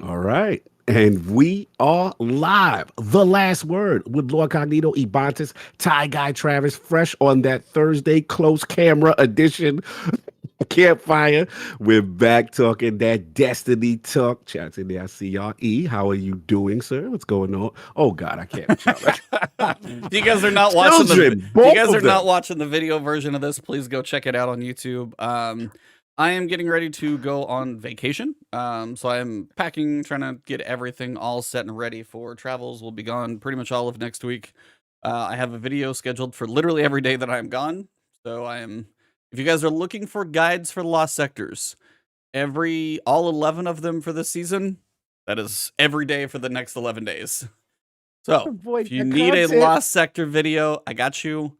All right. And we are live. The last word with LordCognito, Ebontis, Ty Guy Travis, fresh on that Thursday close camera edition campfire. We're back talking that Destiny talk. Chats in there. I see y'all. E, how are you doing, sir? What's going on? Oh God, I can't. If you guys are not watching the video version of this, please go check it out on YouTube. I am getting ready to go on vacation. So I am packing, trying to get everything all set and ready for travels. We'll be gone pretty much all of next week. I have a video scheduled for literally every day that I'm gone. So if you guys are looking for guides for the lost sectors, all 11 of them for this season, that is every day for the next 11 days. So if you need a lost sector video, I got you.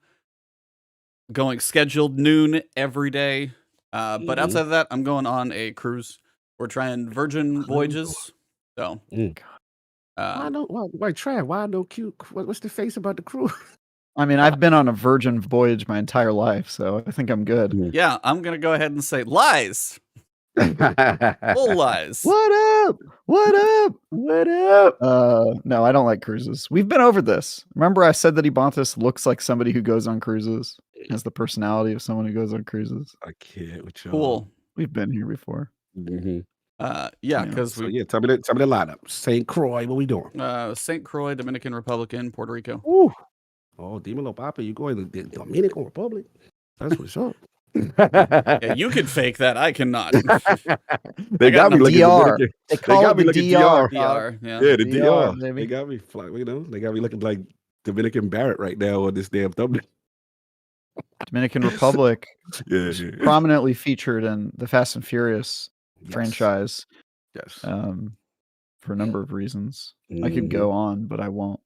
Going scheduled noon every day. But outside of that, I'm going on a cruise. We're trying Virgin voyages. So, why try? Why no cute? What's the face about the cruise? I mean, I've been on a Virgin voyage my entire life, so I think I'm good. Yeah, I'm gonna go ahead and say lies. Full lies. What up? What up? What up? No, I don't like cruises. We've been over this. Remember, I said that Ebontis looks like somebody who goes on cruises. Has the personality of someone who goes on cruises. I can't with y'all. Cool. We've been here before. Yeah, because tell me the lineup. St. Croix, what we doing? St. Croix, Dominican Republic, Puerto Rico. Ooh. Oh, Dimo Papa, you going to the Dominican Republic? That's what's up. Yeah, you can fake that. I cannot. They got me looking DR. They got me looking DR. DR. Yeah, the DR. They got me they got me looking like Dominican Barrett right now on this damn thumbnail. Dominican Republic. yeah. Prominently featured in the Fast and Furious franchise. Yes. For a number of reasons. I could go on, but I won't.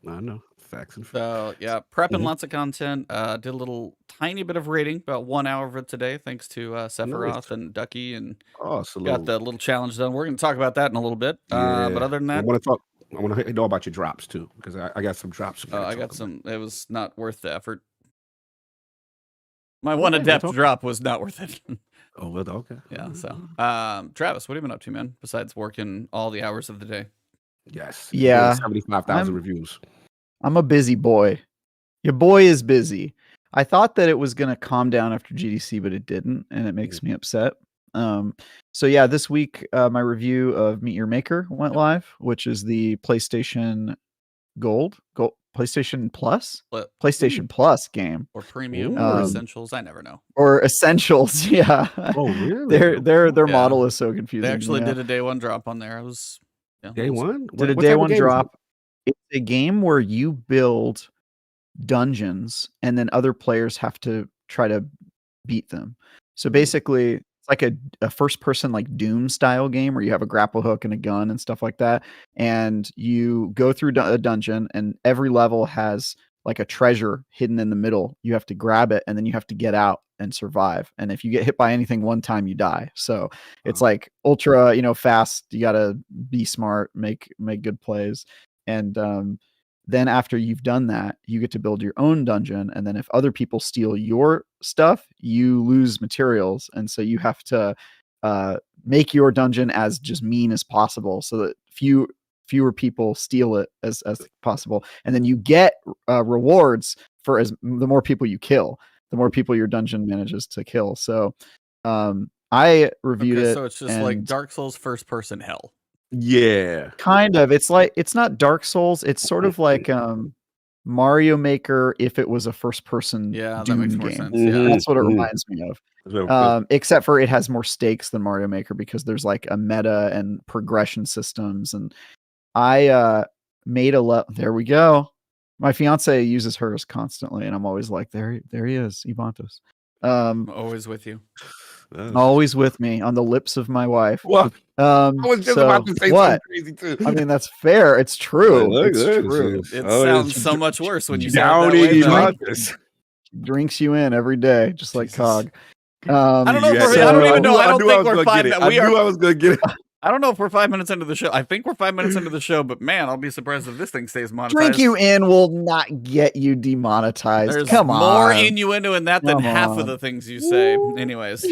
I know. Facts and So yeah, prepping lots of content. Did a little tiny bit of raiding, about 1 hour of it today, thanks to Sephiroth and Ducky, and got the little challenge done. We're going to talk about that in a little bit. But other than that, I want to know about your drops too, because I got some drops. I got some. It was not worth the effort. My one adept drop was not worth it. Oh, well, okay. Yeah. So, Travis, what have you been up to, man? Besides working all the hours of the day. Yes. Yeah. 75,000 reviews. I'm a busy boy. Your boy is busy. I thought that it was going to calm down after GDC, but it didn't, and it makes me upset. So yeah, this week my review of Meet Your Maker went live, which is the PlayStation Gold, PlayStation Plus, PlayStation Plus game, or Premium, or Essentials. I never know. Or Essentials, yeah. Oh, really? Their model is so confusing. They actually did a day one drop on there. Day one? Did a day one drop. It's a game where you build dungeons and then other players have to try to beat them. So basically, it's like a first person like Doom style game where you have a grapple hook and a gun and stuff like that. And you go through a dungeon and every level has like a treasure hidden in the middle. You have to grab it and then you have to get out and survive. And if you get hit by anything one time, you die. So it's like ultra, fast. You got to be smart, make good plays. And then after you've done that, you get to build your own dungeon. And then if other people steal your stuff, you lose materials. And so you have to make your dungeon as just mean as possible so that fewer people steal it as possible. And then you get rewards for the more people you kill, the more people your dungeon manages to kill. So I reviewed it. So it's just like Dark Souls first person hell. Yeah, kind of. It's not Dark Souls. It's sort of like Mario Maker if it was a first person Doom that makes more game. Sense. Yeah. That's what it reminds me of. Except for it has more stakes than Mario Maker because there's like a meta and progression systems. And I made there we go. My fiance uses hers constantly, and I'm always like, there he is, Ebontis. Always with you. Always with me on the lips of my wife. Well, I was just about to say something crazy too. I mean, that's fair. It's true. It's true. It sounds so much worse when you say it. Drinks you in every day, just like Cog. I don't know. I don't even know. I don't think we're 5 minutes. I knew I was going to get it. I don't know if we're 5 minutes into the show. I think we're 5 minutes into the show, but man, I'll be surprised if this thing stays monetized. Drink you in will not get you demonetized. There's Come on. more innuendo in that than half of the things you say. Anyways.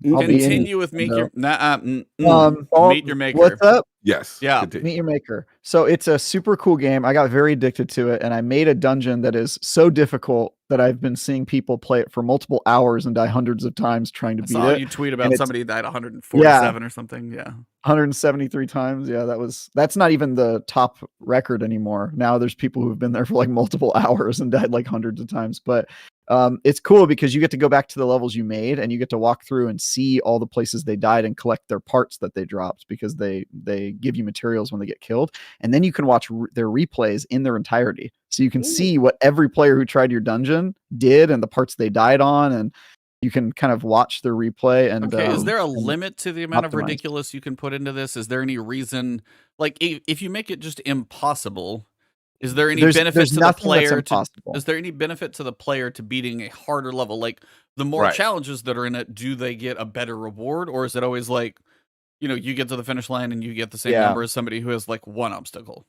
I'll be in Continue with meet your meet your maker. What's up? Yes. Yeah. Continue. Meet Your Maker. So it's a super cool game. I got very addicted to it, and I made a dungeon that is so difficult that I've been seeing people play it for multiple hours and die hundreds of times trying to beat saw it. you tweet about somebody died 147 or something. Yeah. 173 times. Yeah, that's not even the top record anymore. Now there's people who've been there for like multiple hours and died like hundreds of times. But it's cool because you get to go back to the levels you made and you get to walk through and see all the places they died and collect their parts that they dropped, because they give you materials when they get killed, and then you can watch their replays in their entirety, so you can see what every player who tried your dungeon did and the parts they died on, and you can kind of watch their replay. And okay, is there a limit to the amount of ridiculous you can put into this? Is there any reason, like if you make it just impossible, is there any benefit to the player is there any benefit to the player to beating a harder level? Like the more challenges that are in it, do they get a better reward, or is it always like, you get to the finish line and you get the same number as somebody who has like one obstacle?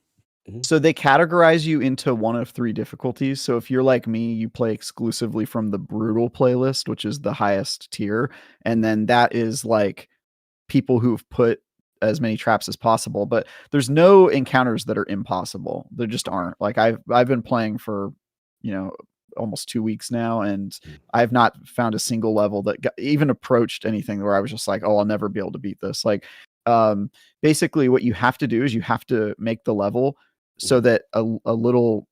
So they categorize you into one of 3 difficulties. So if you're like me, you play exclusively from the brutal playlist, which is the highest tier, and then that is like people who've put as many traps as possible, but there's no encounters that are impossible. There just aren't. Like I've been playing for, almost 2 weeks now, and I've not found a single level that even approached anything where I was just like, oh, I'll never be able to beat this. Like, basically what you have to do is you have to make the level so that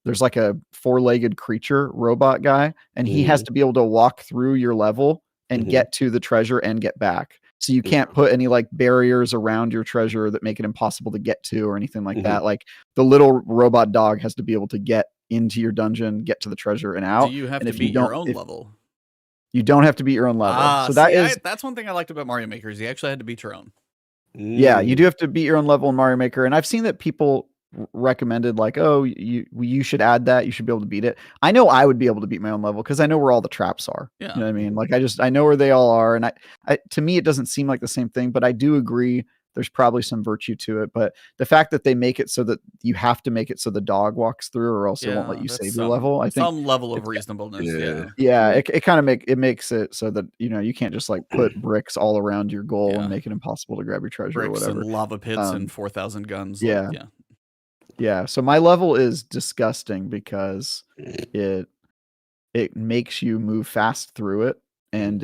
there's like a 4-legged creature robot guy, and he has to be able to walk through your level and get to the treasure and get back. So you can't put any like barriers around your treasure that make it impossible to get to or anything like that. Like the little robot dog has to be able to get into your dungeon, get to the treasure and out. Do you have to beat your own level? You don't have to beat your own level. So that's one thing I liked about Mario Maker, is you actually had to beat your own. Yeah, you do have to beat your own level in Mario Maker. And I've seen that people recommended like, oh, you should add that, you should be able to beat it. I know I would be able to beat my own level because I know where all the traps are. Yeah. You know what I mean? Like I know where they all are, and I to me it doesn't seem like the same thing, but I do agree there's probably some virtue to it. But the fact that they make it so that you have to make it so the dog walks through, or else it won't let you save your level, I think some level of reasonableness. It kind of makes it so that you can't just like put bricks all around your goal and make it impossible to grab your treasure or whatever. And lava pits and 4,000 guns. Yeah, so my level is disgusting because it makes you move fast through it, and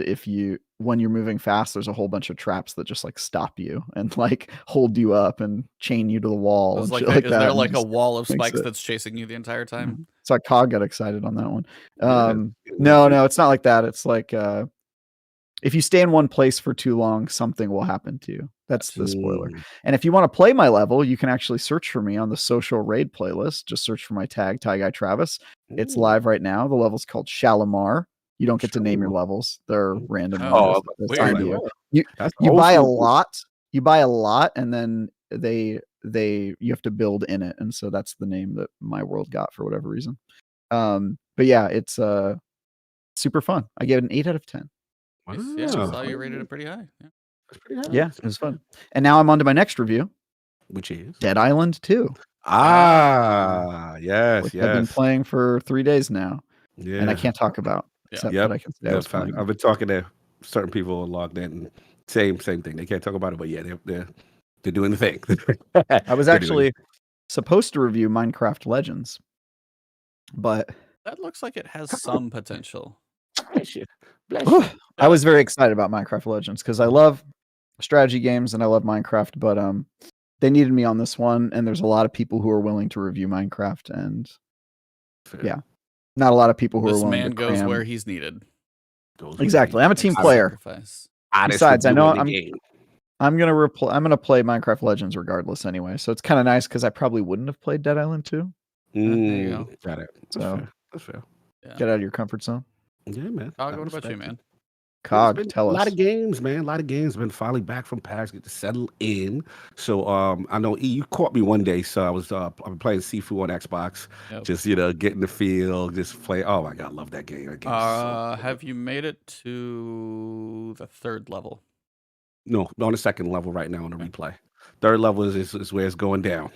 when you're moving fast, there's a whole bunch of traps that just like stop you and like hold you up and chain you to the wall. Is there like a wall of spikes that's chasing you the entire time? So Cog got excited on that one. No, it's not like that. It's like if you stay in one place for too long, something will happen to you. That's the spoiler. And if you want to play my level, you can actually search for me on the social raid playlist. Just search for my tag, Ty Guy Travis. It's live right now. The level's called Shalimar. You don't get to name your levels. They're random. You buy a lot. You buy a lot, and then you have to build in it. And so that's the name that my world got for whatever reason. But yeah, it's super fun. I gave it an 8 out of 10. Yeah, I saw you rated it pretty high. Yeah, it was fun. And now I'm on to my next review, which is Dead Island 2. Yes. I've been playing for 3 days now. Yeah. And I can't talk about. Except that I can say I've been talking to certain people logged in. Same thing. They can't talk about it, but yeah, they're doing the thing. I was actually supposed to review Minecraft Legends, but that looks like it has some potential. Bless you. I was very excited about Minecraft Legends because I love strategy games and I love Minecraft, but they needed me on this one, and there's a lot of people who are willing to review Minecraft, and not a lot of people who are willing to This man goes where he's needed. Exactly. I'm a team player. Besides, I know I'm gonna play Minecraft Legends regardless anyway, so it's kind of nice because I probably wouldn't have played Dead Island 2. There you go. Got it. That's fair. Yeah. Get out of your comfort zone. Yeah, man. Cog, what about you, man? Cog, tell us. A lot of games, man. A lot of games been finally back from PAX, get to settle in. So I know you caught me one day, so I was I've been playing Sifu on Xbox, just getting the feel, just play. Oh my god, I love that game. Have you made it to the 3rd level? No, on the second level right now on the replay. Third level is where it's going down.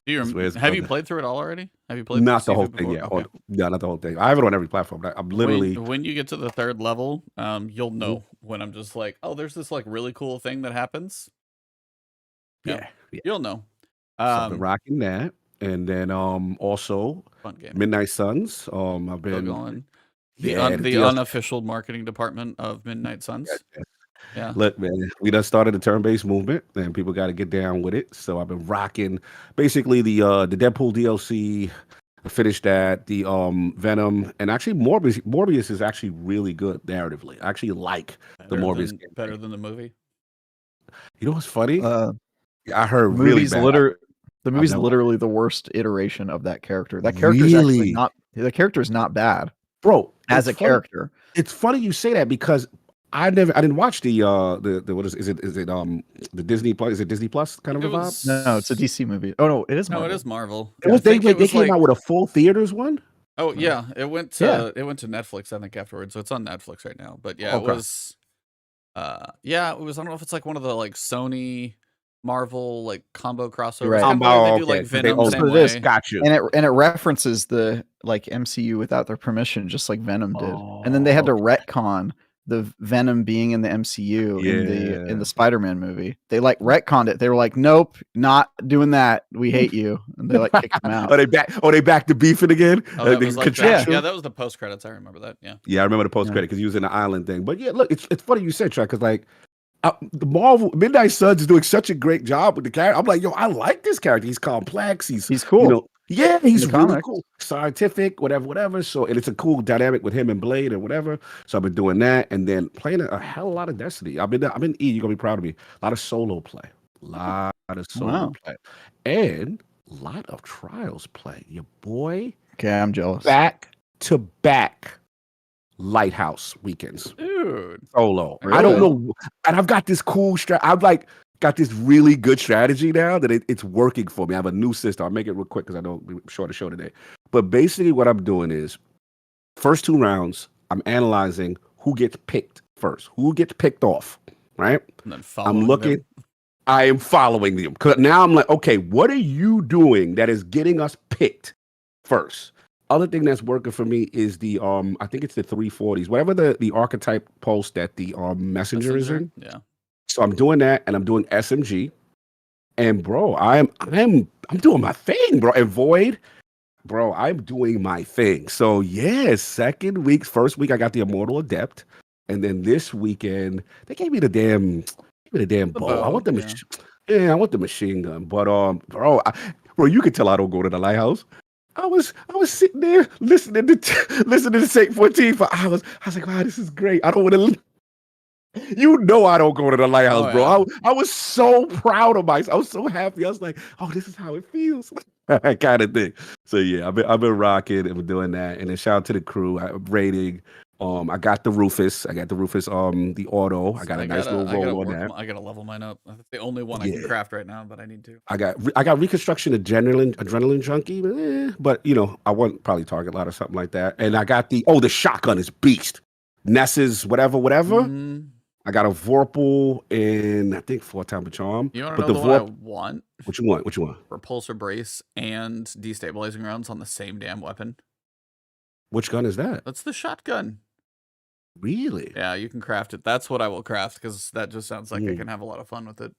Have you played through it all already? Have you played not the through whole Sifu thing before? yet? Okay. Yeah, not the whole thing. I have it on every platform. I'm literally when you get to the third level, you'll know when I'm just like, oh, there's this like really cool thing that happens. yeah. You'll know. So I've been rocking that, and then also Fun game. Midnight Suns. I've been going. the Unofficial marketing department of Midnight Suns. Yeah. Look, man, we done started a turn-based movement, and people got to get down with it. So I've been rocking basically the Deadpool DLC. I finished that. The Venom, and actually Morbius is actually really good narratively. I actually like the Morbius game. Better than the movie. You know what's funny? I heard really bad. The movie's literally the worst iteration of that character. That character is actually not. The character is not bad, bro. As a character, it's funny you say that because I didn't watch the what is it the Disney Plus? Is it Disney Plus kind of a vibe? No, it's a DC movie. Oh no, it is Marvel. No, it is Marvel. They came out with a full theaters one. Oh yeah, it went to Netflix I think afterwards, so it's on Netflix right now. But yeah, it was. It was. I don't know if it's like one of the like Sony Marvel like combo crossovers. Right. Kind of they do like Venom. Same way. Got you. And it references the like MCU without their permission, just like Venom did. And then they had to retcon the Venom being in the MCU in the Spider-Man movie. They like retconned it. They were like, nope, not doing that. We hate you. And they like kicked him out. They back to beefing again? Oh, that was like that. Yeah, that was the post credits. I remember that. Yeah. Yeah, I remember the post credit because he was in the island thing. But yeah, look, it's funny you said, Chuck, because like the Marvel Midnight Suns is doing such a great job with the character. I'm like, yo, I like this character. He's complex. He's cool. You know, yeah, he's really cool, scientific, whatever. So, and it's a cool dynamic with him and Blade and whatever. So I've been doing that, and then playing a hell of a lot of Destiny. I've been E. You're gonna be proud of me. A lot of solo play, play, and a lot of trials play. Your boy. Okay, I'm jealous. Back to back Lighthouse weekends, dude. Solo. Really? I don't know, and I've got this cool I've like. Got this really good strategy now that it's working for me. I have a new system. I'll make it real quick because I know we're short of show today. But basically what I'm doing is first 2 rounds, I'm analyzing who gets picked first, who gets picked off, right? And then I am following them. Because now I'm like, okay, what are you doing that is getting us picked first? Other thing that's working for me is the I think it's the 340s, whatever the archetype pulse that the messenger is in. Yeah. So I'm doing that, and I'm doing SMG, and bro, I'm doing my thing, bro. And Void, bro, I'm doing my thing. So yeah, first week I got the Immortal Adept, and then this weekend they gave me the damn bow. I want the I want the machine gun. But bro, you can tell I don't go to the Lighthouse. I was sitting there listening to Saint 14 for hours. I was like, wow, this is great. I don't want to. You know I don't go to the Lighthouse, bro. I was so proud of myself. I was so happy. I was like, oh, this is how it feels. That kind of thing. So yeah, I've been rocking and been doing that. And then shout out to the crew. I'm rating. I got the Rufus. The auto. I got a nice little roll on that. I gotta level mine up. That's the only one I can craft right now, but I need to. I got Reconstruction Adrenaline Junkie, but you know, I want probably Target Lot or something like that. And I got the shotgun is beast. Ness's whatever. Mm-hmm. I got a Vorpal and I think 4-time Charm. You want to know what I want? What you want? Repulsor Brace and destabilizing rounds on the same damn weapon. Which gun is that? That's the shotgun. Really? Yeah, you can craft it. That's what I will craft because that just sounds like I can have a lot of fun with it.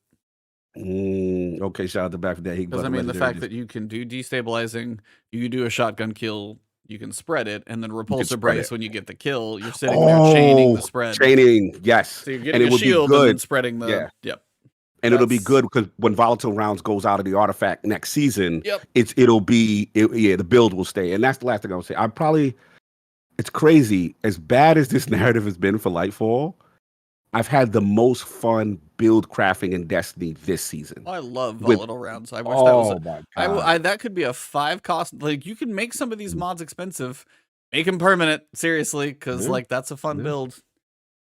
Okay, shout out to back for that. Because I mean, the fact that you can do destabilizing, you can do a shotgun kill. You can spread it, and then Repulsor Brace when you get the kill, you're sitting there chaining the spread. Yes. So you're getting a shield and then spreading the... Yep. And it'll be good because when Volatile Rounds goes out of the artifact next season, the build will stay. And that's the last thing I'll say. It's crazy. As bad as this narrative has been for Lightfall, I've had the most fun build crafting in Destiny this season. I love Volatile Rounds. I wish that was that could be a 5 cost. Like, you can make some of these mods expensive, make them permanent, seriously, because like that's a fun build.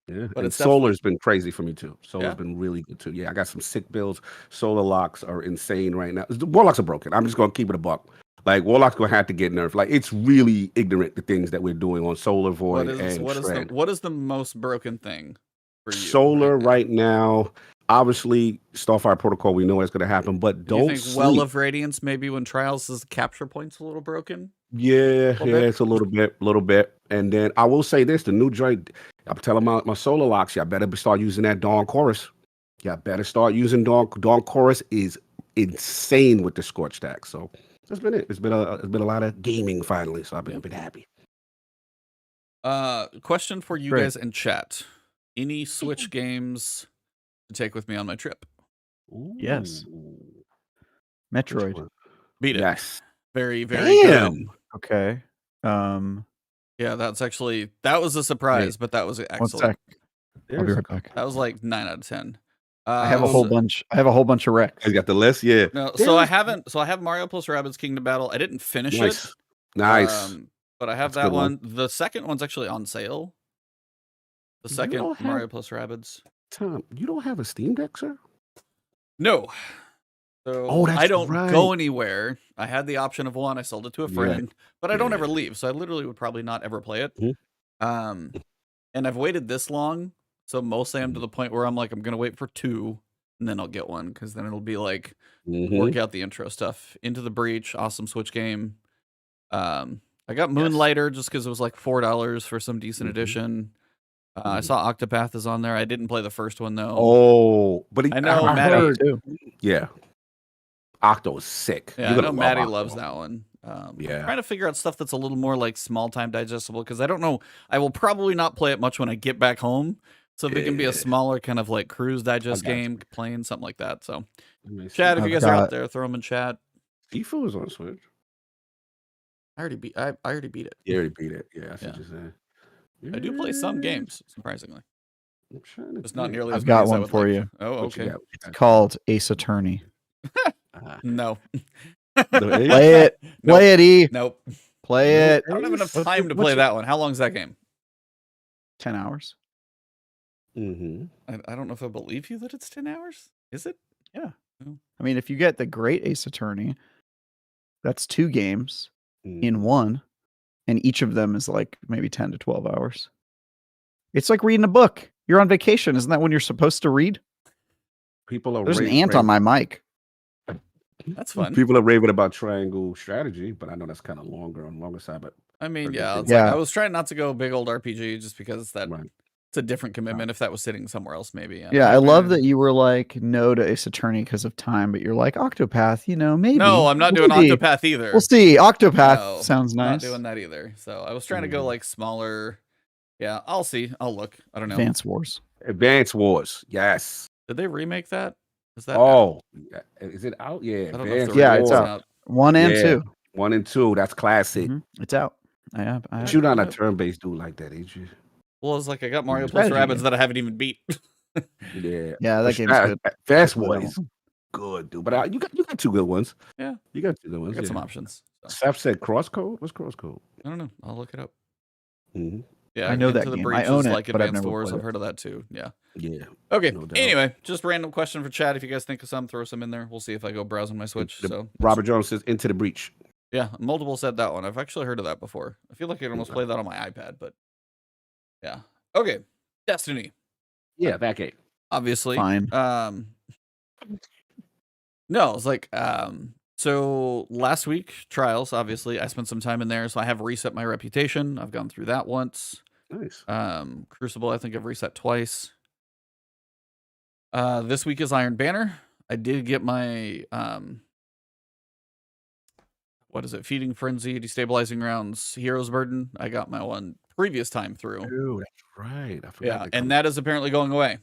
Yeah, but Solar's been crazy for me too. Solar's been really good too. Yeah, I got some sick builds. Solar locks are insane right now. The Warlocks are broken. I'm just gonna keep it a buck. Like, Warlock's gonna have to get nerfed. Like, it's really ignorant the things that we're doing on Solar, Void, and Shred. What is the most broken thing for you? Solar right now, obviously, Starfire Protocol, we know it's going to happen, but Do you don't think sleep. Well of Radiance maybe when Trials' capture point's a little broken? Yeah, bit? it's a little bit. And then I will say this: the new joint. I'm telling my solo locks, y'all better start using that Dawn Chorus. Y'all better start using Dawn. Dawn Chorus is insane with the Scorch stack. So that's been it. It's been a lot of gaming finally. So I've been happy. Question for you Great. guys in chat: any Switch games to take with me on my trip? Yes. Ooh. Metroid. Which one? Beat it. Yes. Very, very Damn. good. Okay. Yeah, that was a surprise, but that was One excellent. sec. I'll be right back. That was like 9 out of 10. I have a whole bunch. I have a whole bunch of recs. You got the list, yeah. No, so I have Mario plus Rabbids Kingdom Battle. I didn't finish it. Nice. But I have That's a that good one. one. The second one's actually on sale. The You second don't have- Mario plus Rabbids. Tom, you don't have a Steam Deck, sir? No. So Oh, that's I don't right. go anywhere. I had the option of one. I sold it to a Yeah. friend, but I don't Yeah. ever leave. So I literally would probably not ever play it. Mhm. And I've waited this long. So mostly I'm to Mm-hmm. the point where I'm like, I'm going to wait for 2 and then I'll get one. Cause then it'll be like, Mhm. work out the intro stuff. Into the Breach, awesome Switch game. I got Moonlighter just because it was like $4 for some decent Mhm. edition. I saw Octopath is on there. I didn't play the first one though. Oh, but I know I Maddie heard, too. yeah. Octo is sick. Yeah, You're I gonna know love Maddie Octo. loves that one. Yeah. I'm trying to figure out stuff that's a little more like small time digestible because I don't know. I will probably not play it much when I get back home. So if it can be a Yeah. smaller kind of like cruise digest got you. game, playing something like that. So Let me see. chat, if you I've guys are out got- there, throw them in chat. Tifu is on Switch. I already beat it. You already beat it. Yeah, that's Yeah. what you're saying. I do play some games, surprisingly. I'm trying to Just not think. nearly as I've many got as I one would for like. you. Oh, What you okay. got? It's called Ace Attorney. No. Play it. Nope. Play it, E. Nope. Play it. I don't have enough What's time your- to what's play your- that one. How long is that game? 10 hours. Mm-hmm. I don't know if I believe you that it's 10 hours. Is it? I mean, if you get the great Ace Attorney, that's 2 games Mm-hmm. in one, and each of them is like maybe 10 to 12 hours. It's like reading a book. You're on vacation. Isn't that when you're supposed to read? People are There's an ant on my mic. That's fun. People are raving about Triangle Strategy, but I know that's kind of on the longer side. But I mean, Or yeah, good it's thing. like Yeah. I was trying not to go big old RPG just because that right. it's a different commitment if that was sitting somewhere else, maybe. Yeah, I love mean, that you were like no to Ace Attorney because of time, but you're like Octopath, maybe. No, I'm not doing Maybe. Octopath either. We'll see. Octopath No, sounds Not nice. doing that either. So I was trying to go Mhm. like smaller. Yeah, I'll see. I'll look. I don't know. Advance Wars. Advance Wars. Yes. Did they remake that? Is that Oh, is it out? Yeah. I don't know if Advance the Yeah, remake's it's Wars. out. 1 and Yeah. 2. 1 and 2. That's classic. Mhm. It's out. I have. But you're not a Yep. turn-based dude like that, ain't you? Well, it's like I got Mario plus Strategy Rabbids game. that I haven't even beat. Yeah. Yeah, that But game's good. Fast I play War that is good, dude. But you got 2 good ones. Yeah. You got 2 good I ones. got some Yeah. options. So, Seth said Crosscode. What's Crosscode? I don't know. I'll look it up. Mm-hmm. Yeah, I know Into that the game. Breach I own is it, like but I've Advanced never Wars. played I've it. heard of that too. Yeah. Yeah. Okay. No doubt. Anyway, just random question for chat. If you guys think of some, throw some in there. We'll see if I go browsing my Switch. So Robert Jones says Into the Breach. yeah, multiple said that one. I've actually heard of that before. I feel like I could almost Okay. play that on my iPad, but yeah. Okay. Destiny, Yeah, that game. obviously. Fine. No, it's like so last week, Trials, obviously, I spent some time in there, so I have reset my reputation. I've gone through that once. Nice. Crucible, I think I've reset twice. This week is Iron Banner. I did get my what is it? Feeding Frenzy, Destabilizing Grounds, Hero's Burden. I got my one previous time through. Dude, that's right. I forgot. Yeah, and that is apparently going away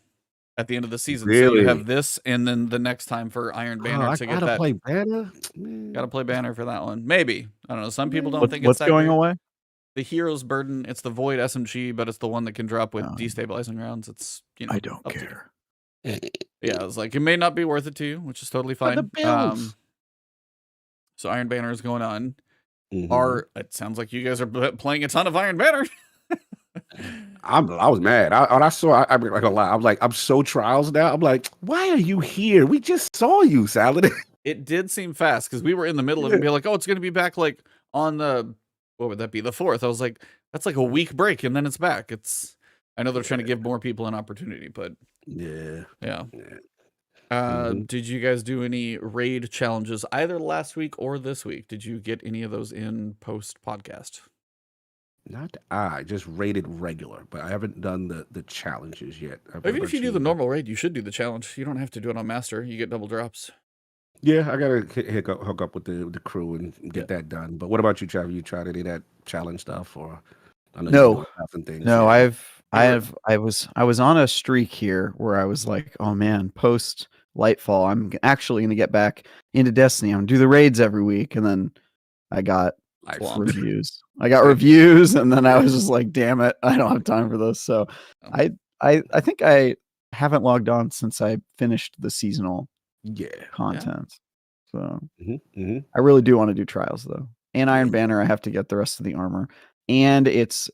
at the end of the season. So Really? you have this, and then the next time for Iron Banner I to get gotta that. play Banner. Man. Gotta play Banner for that one. Maybe. I don't know. Some people don't What- think what's it's that going great. away? The Hero's Burden. It's the Void SMG, but it's the one that can drop with Oh. Destabilizing Rounds. It's I don't up to you. care. Yeah, it's like it may not be worth it to you, which is totally For fine. the builds. So Iron Banner is going on. Mhm. It sounds like you guys are playing a ton of Iron Banner. I was mad. I saw. I'm like a lie. I'm like, I'm so Trials now. I'm like, why are you here? We just saw you, Salad. It did seem fast because we were in the middle of it and be like, oh, it's going to be back like on the, what would that be? The 4th. I was like, that's like a week break and then it's back. I know they're trying to give more people an opportunity, but Yeah. yeah. Did you guys do any raid challenges either last week or this week? Did you get any of those in post podcast? Not I just rated regular, but I haven't done the challenges yet. Even if you do the normal raid, you should do the challenge. You don't have to do it on master. You get double drops. Yeah, I gotta hook up with the crew and get that done. But what about you, Trav? You tried any of that challenge stuff, or I know No. you're doing things. No, yeah. I was on a streak here where I was like, oh man, post Lightfall, I'm actually gonna get back into Destiny. I'm gonna do the raids every week, and then I got reviews. I got reviews, and then I was just like, damn it, I don't have time for this. So I think I haven't logged on since I finished the seasonal content. So I really do want to do trials though. And Iron Banner, I have to get the rest of the armor. And it's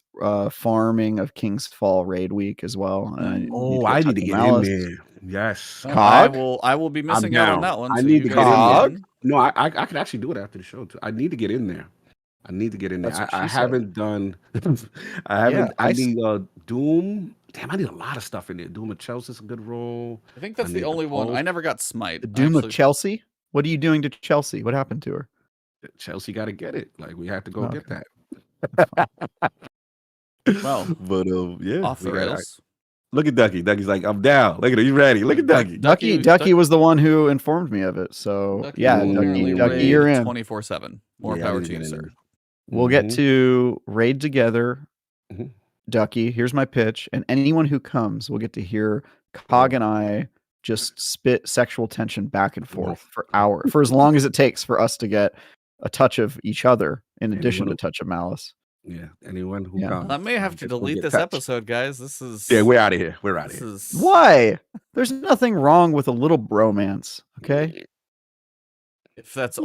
farming of King's Fall raid week as well. I need to get in there. Yes. I will be missing out on that one. I need to get in there. No, I could actually do it after the show too. I need to get in there. I haven't done I need Doom. Damn, I need a lot of stuff in there. Doom of Chelsea's a good role. I think that's the only one. I never got Smite. The Doom of Chelsea? What are you doing to Chelsea? What happened to her? Chelsea got to get it. Like, we have to go get that. Well, but yeah. Off the rails. Look at Ducky. Ducky's like, I'm down. Look at him. You ready? Look at Ducky. Ducky was the one who informed me of it. So Ducky, Ducky, you're in 24/7. More power to you, sir. We'll get to raid together. Ducky, here's my pitch, and anyone who comes will get to hear Cog and I just spit sexual tension back and forth for hours, for as long as it takes for us to get a touch of each other in addition to a touch of malice. Yeah, anyone who comes. I may have to delete this episode, guys. This is we're out of here. We're out of here. Why? There's nothing wrong with a little bromance, okay? If that's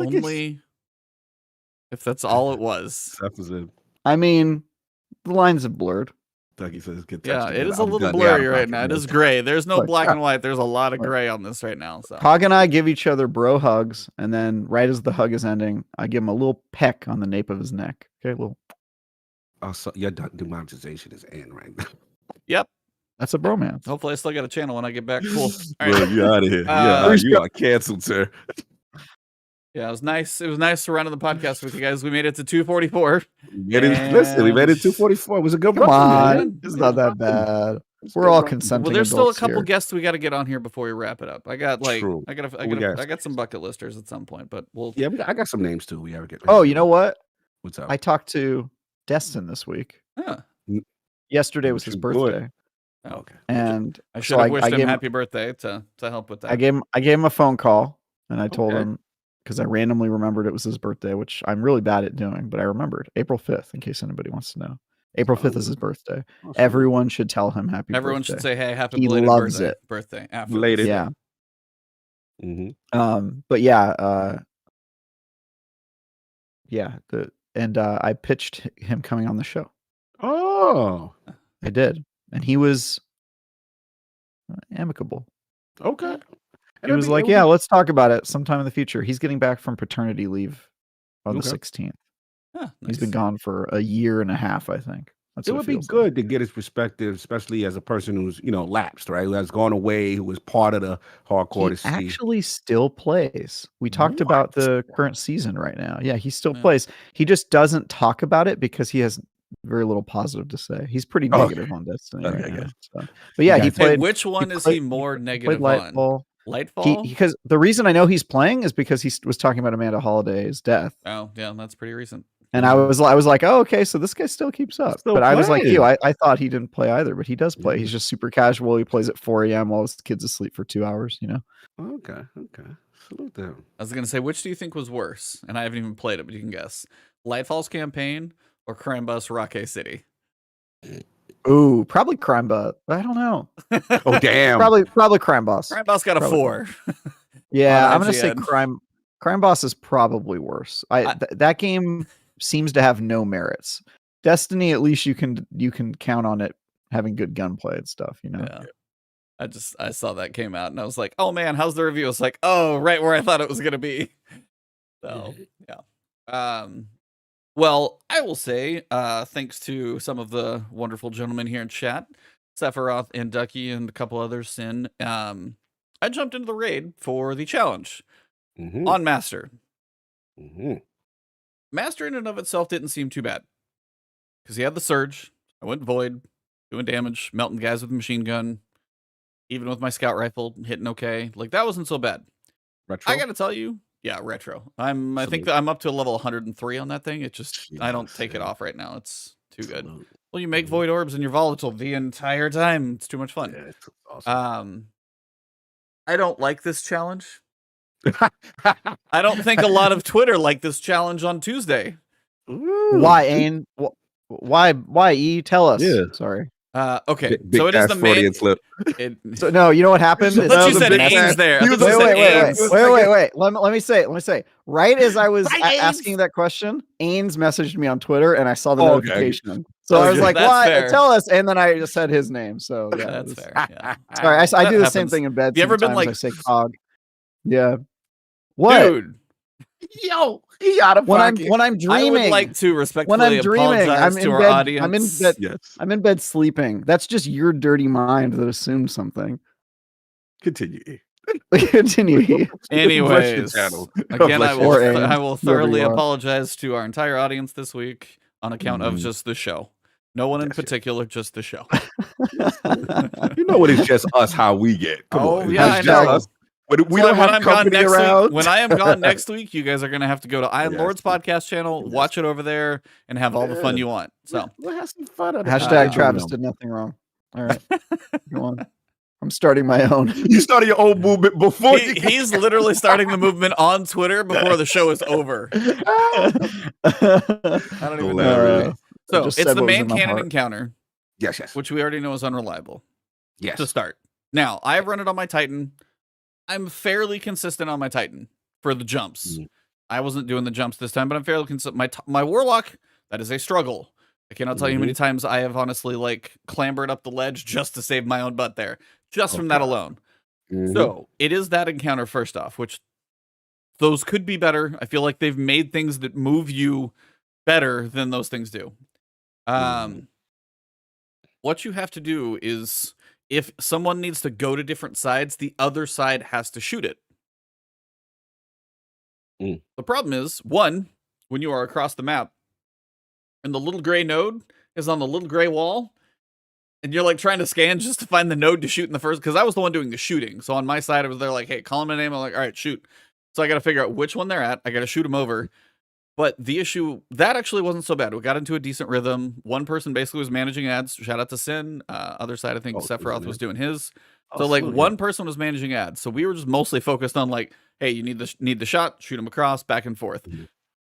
if that's all it was. I mean, the lines have blurred. Ducky says, it is a little blurry right now. It is gray. There's no black and white. There's a lot of gray on this right now. So Cog and I give each other bro hugs, and then right as the hug is ending, I give him a little peck on the nape of his neck. Okay, little. Also, your demonetization is in right now. Yep. That's a bromance. Hopefully I still got a channel when I get back. Cool. All right. You're out of here. You are canceled, sir. Yeah, it was nice. It was nice to run on the podcast with you guys. We made it to 244. Listen, we made it 244. It was a good Come on. It's not that bad. We're all consenting. Well, there's still a couple guests we got to get on here before we wrap it up. I got I got some bucket listers at some point, but I got some names too. We have to get. Oh, you know what? What's up? I talked to Destin this week. Yesterday was his birthday. Oh, okay. And I should have wished him happy birthday to help with that. I gave him a phone call and I told him, because I randomly remembered it was his birthday, which I'm really bad at doing, but I remembered April 5th, in case anybody wants to know. April 5th is his birthday. Awesome. Everyone should tell him happy birthday. Everyone should say, hey, happy belated birthday. Belated. Yeah. But I pitched him coming on the show. Oh. I did. And he was amicable. Okay. He was like, yeah, let's talk about it sometime in the future. He's getting back from paternity leave on the 16th. Nice. He's been gone for a year and a half, I think. It would be good to get his perspective, especially as a person who's, lapsed, right? Who has gone away, who was part of the hardcore. He actually still plays. We talked about the current season right now. Yeah, he still plays. He just doesn't talk about it because he has very little positive to say. He's pretty negative on Destiny right now. So. But yeah, he played. Which one is he more negative on? Lightfall? Because the reason I know he's playing is because he was talking about Amanda Holliday's death. Oh, yeah, that's pretty recent. And I was like, oh, okay, so this guy still keeps up. But I was like you, I thought he didn't play either, but he does play. He's just super casual. He plays at 4 a.m. while his kid's asleep for 2 hours, Okay. Salute them. I was going to say, which do you think was worse? And I haven't even played it, but you can guess. Lightfall's campaign or Crime Bus Rocket City? Ooh, probably Crime Boss. I don't know. Oh, damn. Probably Crime Boss. Crime Boss got a 4. Yeah, I'm going to say Crime Boss is probably worse. That game seems to have no merits. Destiny, at least you can count on it having good gunplay and stuff, Yeah. I saw that came out and I was like, oh man, how's the review? It's like, oh, right where I thought it was going to be. So, yeah. Well, I will say, thanks to some of the wonderful gentlemen here in chat, Sephiroth and Ducky and a couple others, Sin, I jumped into the raid for the challenge on Master. Master in and of itself didn't seem too bad because he had the surge. I went void, doing damage, melting guys with a machine gun, even with my scout rifle hitting okay. Like that wasn't so bad. Retro? I got to tell you, yeah, retro. I think that I'm up to level 103 on that thing. It just I don't take it off right now. It's too good. Well, you make void orbs and you're volatile the entire time. It's too much fun. Yeah, it's awesome. I don't like this challenge. I don't think a lot of Twitter liked this challenge on Tuesday. Why, Ain? Why? E? Tell us. Yeah. Sorry. Okay, so it is the main. So no, you know what happened? But you said Ain's there. Wait. Let me say. Right as I was asking that question, Ains messaged me on Twitter, and I saw the notification. So I was like, "Why? Tell us!" And then I just said his name. So yeah, that's fair. Yeah. Sorry, I do the same thing in bed. Have you ever been like, I say Cog? Yeah. What? Dude. Yo, he out of pocket. When I'm dreaming, I would like to respectfully apologize to our audience. I'm in bed. Yes. I'm in bed sleeping. That's just your dirty mind that assumed something. Continue. Continue. Anyways, again, I will thoroughly apologize to our entire audience this week on account of just the show. No one in particular, just the show. You know what? It's just us. How we get. Come on. Yeah, I know. We don't have company around. When I am gone next week, you guys are going to have to go to Iron Lord's podcast channel, watch it over there, and have all the fun you want. So we'll have some fun. Hashtag Travis did nothing wrong. All right, go on. I'm starting my own. You started your own movement before. He's literally starting the movement on Twitter before the show is over. I don't even know. So it's the main cannon encounter. Yes. Which we already know is unreliable. Yes. To start. Now, I've run it on my Titan. I'm fairly consistent on my Titan for the jumps. I wasn't doing the jumps this time, but I'm fairly consistent. My Warlock, that is a struggle. I cannot tell you how many times I have honestly like clambered up the ledge just to save my own butt there, just from that alone. So it is that encounter first off, which those could be better. I feel like they've made things that move you better than those things do. What you have to do is, if someone needs to go to different sides, the other side has to shoot it. The problem is, one, when you are across the map, and the little gray node is on the little gray wall, and you're like trying to scan just to find the node to shoot in the first, because I was the one doing the shooting. So on my side, I was there like, hey, call him a name. I'm like, all right, shoot. So I got to figure out which one they're at. I got to shoot them over. But the issue, that actually wasn't so bad. We got into a decent rhythm. One person basically was managing ads. Shout out to Sin. Other side, I think Sephiroth was doing his. So like one person was managing ads. So we were just mostly focused on like, hey, you need the shot, shoot them across, back and forth.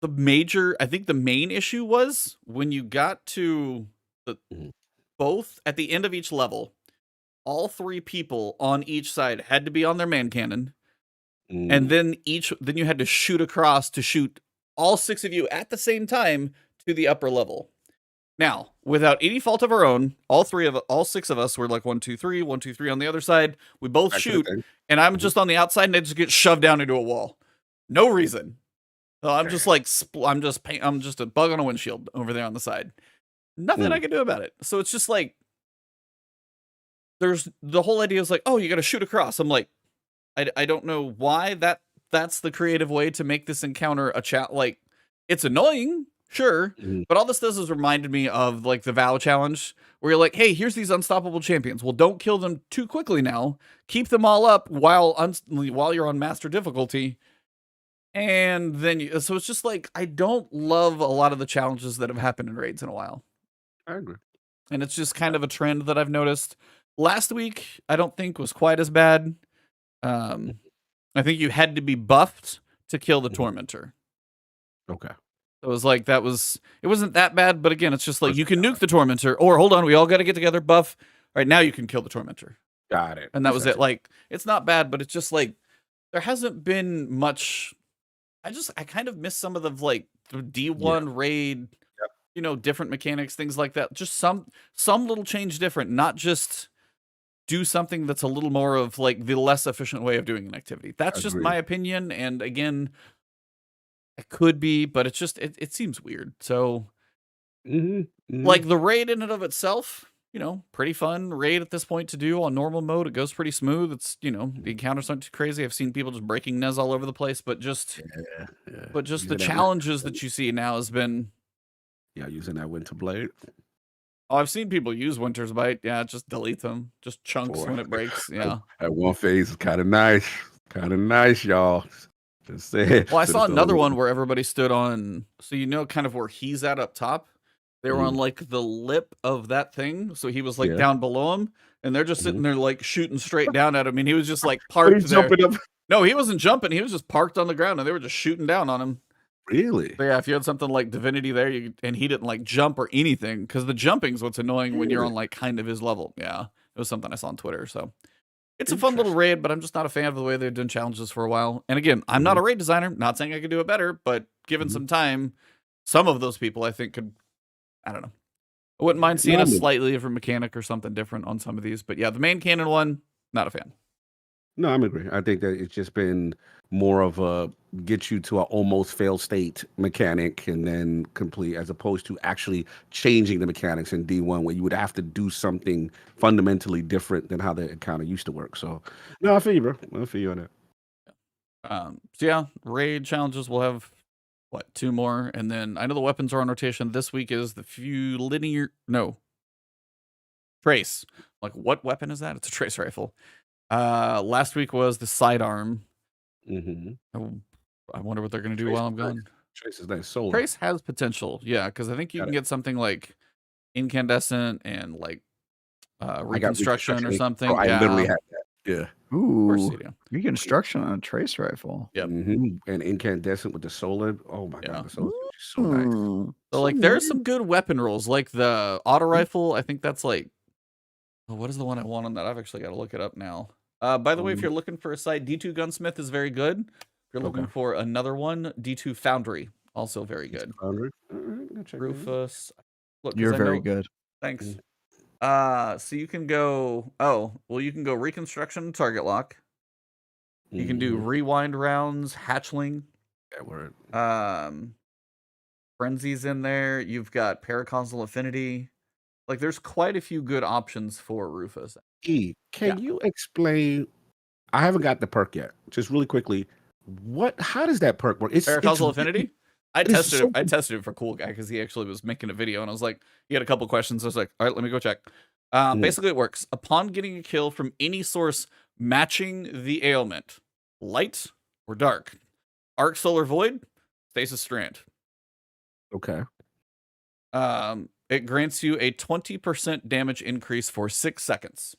I think the main issue was when you got to both at the end of each level, all three people on each side had to be on their man cannon. And then you had to shoot across to shoot all six of you at the same time to the upper level. Now, without any fault of our own, all six of us were like 1, 2, 3, 1, 2, 3 on the other side. We both shoot, and I'm just on the outside, and I just get shoved down into a wall. No reason. So I'm just like, I'm just a bug on a windshield over there on the side. Nothing I can do about it. So it's just like, there's the whole idea is like, oh, you got to shoot across. I'm like, I don't know why that's the creative way to make this encounter a chat. Like, it's annoying, sure, but all this does is reminded me of like the VOW challenge, where you're like, hey, here's these unstoppable champions. Well, don't kill them too quickly now. Keep them all up while you're on master difficulty. And then so it's just like, I don't love a lot of the challenges that have happened in raids in a while. I agree. And it's just kind of a trend that I've noticed. Last week, I don't think was quite as bad. I think you had to be buffed to kill the Tormentor. Okay. It was like, it wasn't that bad, but again, it's just like, you can nuke the Tormentor, or hold on, we all got to get together, buff. All right, now you can kill the Tormentor. Got it. And that was it. Like, it's not bad, but it's just like, there hasn't been much. I kind of miss some of the like the D1 raid, different mechanics, things like that. Just some little change different, not just do something that's a little more of like the less efficient way of doing an activity. That's just my opinion. And again, it could be, but it's just, it seems weird. So like the raid in and of itself, you know, pretty fun raid at this point to do on normal mode. It goes pretty smooth. It's, you know, the encounters aren't too crazy. I've seen people just breaking Nez all over the place, but just the challenges that you see now has been. Yeah, using that Winter Blade. Oh, I've seen people use Winter's Bite. Yeah, just delete them. Just chunks when it breaks. Yeah. At one phase is kind of nice. Kind of nice, y'all. Just saying. Well, I saw another one where everybody stood on, so you know kind of where he's at up top. They were on like the lip of that thing. So he was like down below him. And they're just sitting there like shooting straight down at him. And he was just like parked there. No, he wasn't jumping. He was just parked on the ground and they were just shooting down on him. Really? So yeah, if you had something like Divinity there, and he didn't like jump or anything, because the jumping's what's annoying when you're on like kind of his level. Yeah, it was something I saw on Twitter. So it's a fun little raid, but I'm just not a fan of the way they've done challenges for a while. And again, I'm not a raid designer. Not saying I could do it better, but given some time, some of those people I think could. I don't know. I wouldn't mind seeing a slightly different mechanic or something different on some of these, but yeah, the main canon one, not a fan. No, I'm agree. I think that it's just been more of a get you to an almost fail state mechanic and then complete, as opposed to actually changing the mechanics in D1 where you would have to do something fundamentally different than how the encounter used to work. So, no, I feel you, bro. I feel you on that. So yeah, raid challenges will have what, 2 more, and then I know the weapons are on rotation. This week is the trace. Like, what weapon is that? It's a trace rifle. Last week was the sidearm. I wonder what they're going to do while I'm gone. Trace is nice. Solar. Trace has potential, yeah, because I think you can get something like incandescent and like reconstruction or something. Oh, I literally had that. Yeah. Ooh, reconstruction on a trace rifle. Yep. And incandescent with the solar. Oh my god, the solar is so nice. So like, there's some good weapon rolls, like the auto rifle. I think that's like, what is the one I want on that? I've actually got to look it up now. By the way, if you're looking for a site, D2 Gunsmith is very good. If you're looking for another one, D2 Foundry, also very good. Foundry. All right, Rufus. Look, you're very good. Thanks. So you can go. You can go reconstruction, target lock. You can do rewind rounds, hatchling. That word. Frenzy's in there. You've got Paraconsole Affinity. Like, there's quite a few good options for Rufus. Can you explain? I haven't got the perk yet. Just really quickly, how does that perk work? Paraconsole Affinity? I tested it for Cool Guy because he actually was making a video, and I was like, he had a couple questions. I was like, all right, let me go check. Basically, it works. Upon getting a kill from any source matching the ailment, light or dark, Arc Solar Void, Stasis Strand. Okay. It grants you a 20% damage increase for 6 seconds.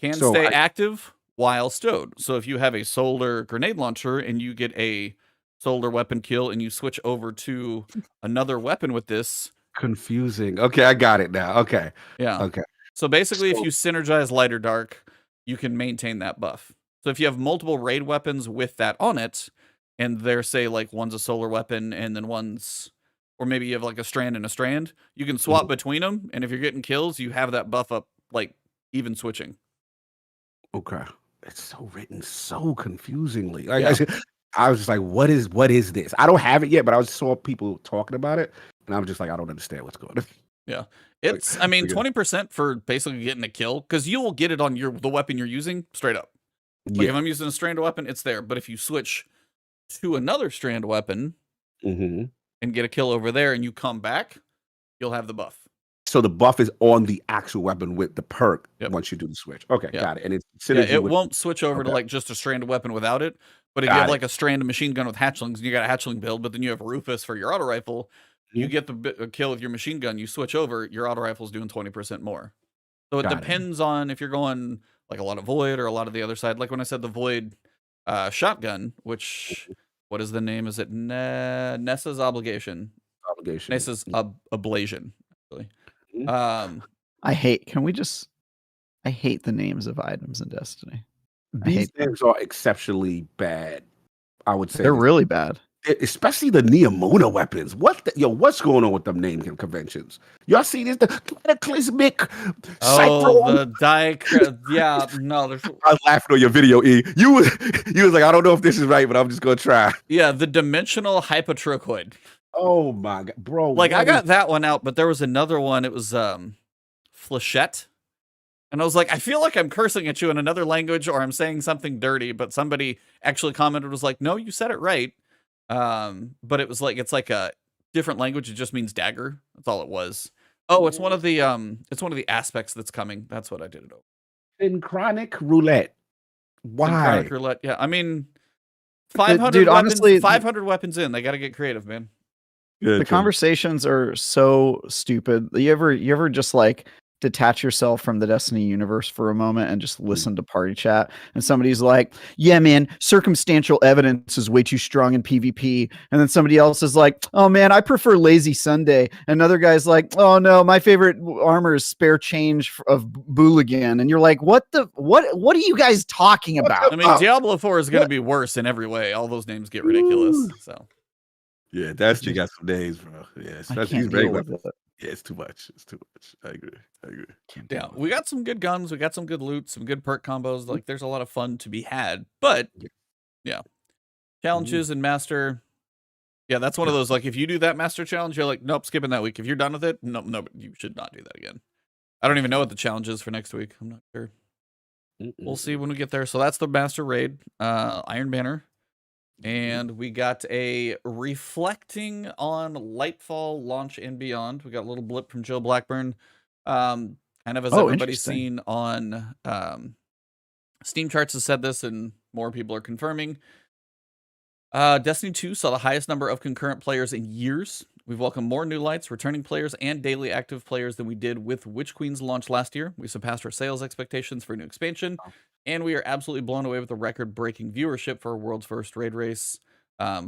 Can stay active while stowed. So if you have a solar grenade launcher and you get a solar weapon kill and you switch over to another weapon with this. Confusing. Okay, I got it now. Okay. Yeah. Okay. So basically, if you synergize light or dark, you can maintain that buff. So if you have multiple raid weapons with that on it, and they're, say, like, one's a solar weapon and then one's... Or maybe you have like a strand and a strand. You can swap between them, and if you're getting kills, you have that buff up, like even switching. Okay, it's so written so confusingly. Like, I was just like, "What is this?" I don't have it yet, but I saw people talking about it, and I'm just like, I don't understand what's going on. Yeah, it's. I mean, 20% for basically getting a kill, because you will get it on the weapon you're using straight up. Like if I'm using a strand weapon, it's there. But if you switch to another strand weapon. And get a kill over there and you come back, you'll have the buff. So the buff is on the actual weapon with the perk once you do the switch. Okay, got it. And it won't switch over to like just a stranded weapon without it. But if you have like a stranded machine gun with hatchlings and you got a hatchling build, but then you have Rufus for your auto rifle, you get the kill with your machine gun, you switch over, your auto rifle's doing 20% more. So it depends on if you're going like a lot of Void or a lot of the other side. Like when I said the Void shotgun, which... What is the name? Is it Nessa's Obligation? Nessa's Ablation, actually. I hate the names of items in Destiny. These names are exceptionally bad, I would say. They're really bad. Especially the Neomuna weapons. What's going on with them name conventions? Y'all see this? The cataclysmic. I was laughing on your video, E. You was like, I don't know if this is right, but I'm just gonna try. Yeah, the dimensional hypotrochoid. Oh my god, bro! Like I got that one out, but there was another one. It was Flechette. And I was like, I feel like I'm cursing at you in another language or I'm saying something dirty, but somebody actually commented, was like, no, you said it right. But it was like, it's like a different language. It just means dagger. That's all it was. Oh, it's one of the aspects that's coming. That's what I did it over. Synchronic roulette. Why? Synchronic roulette. Yeah. I mean, 500 Dude, weapons, honestly, 500 weapons in. They got to get creative, man. The conversations are so stupid. You ever just like detach yourself from the Destiny universe for a moment and just listen to party chat, and somebody's like, yeah man, circumstantial evidence is way too strong in PvP, and then somebody else is like, oh man, I prefer Lazy Sunday, and another guy's like, oh no, my favorite armor is Spare Change of Booligan, and you're like, what are you guys talking about? I mean, Diablo 4 is going to be worse in every way. All those names get ridiculous. So yeah, that's you got some days, bro. Yeah, especially these big weapons. Yeah, it's too much. It's too much. I agree. Yeah, we got some good guns. We got some good loot, some good perk combos. Like, there's a lot of fun to be had. But, yeah. Challenges and Master. Yeah, that's one of those, like, if you do that Master challenge, you're like, nope, skipping that week. If you're done with it, no, you should not do that again. I don't even know what the challenge is for next week. I'm not sure. We'll see when we get there. So that's the Master Raid, Iron Banner. And we got a reflecting on Lightfall launch and beyond. We got a little blip from Joe Blackburn. Kind of as everybody's seen on Steam charts has said this, and more people are confirming. Destiny 2 saw the highest number of concurrent players in years. We've welcomed more new lights, returning players, and daily active players than we did with Witch Queen's launch last year. We surpassed our sales expectations for a new expansion, and we are absolutely blown away with the record-breaking viewership for our world's first raid race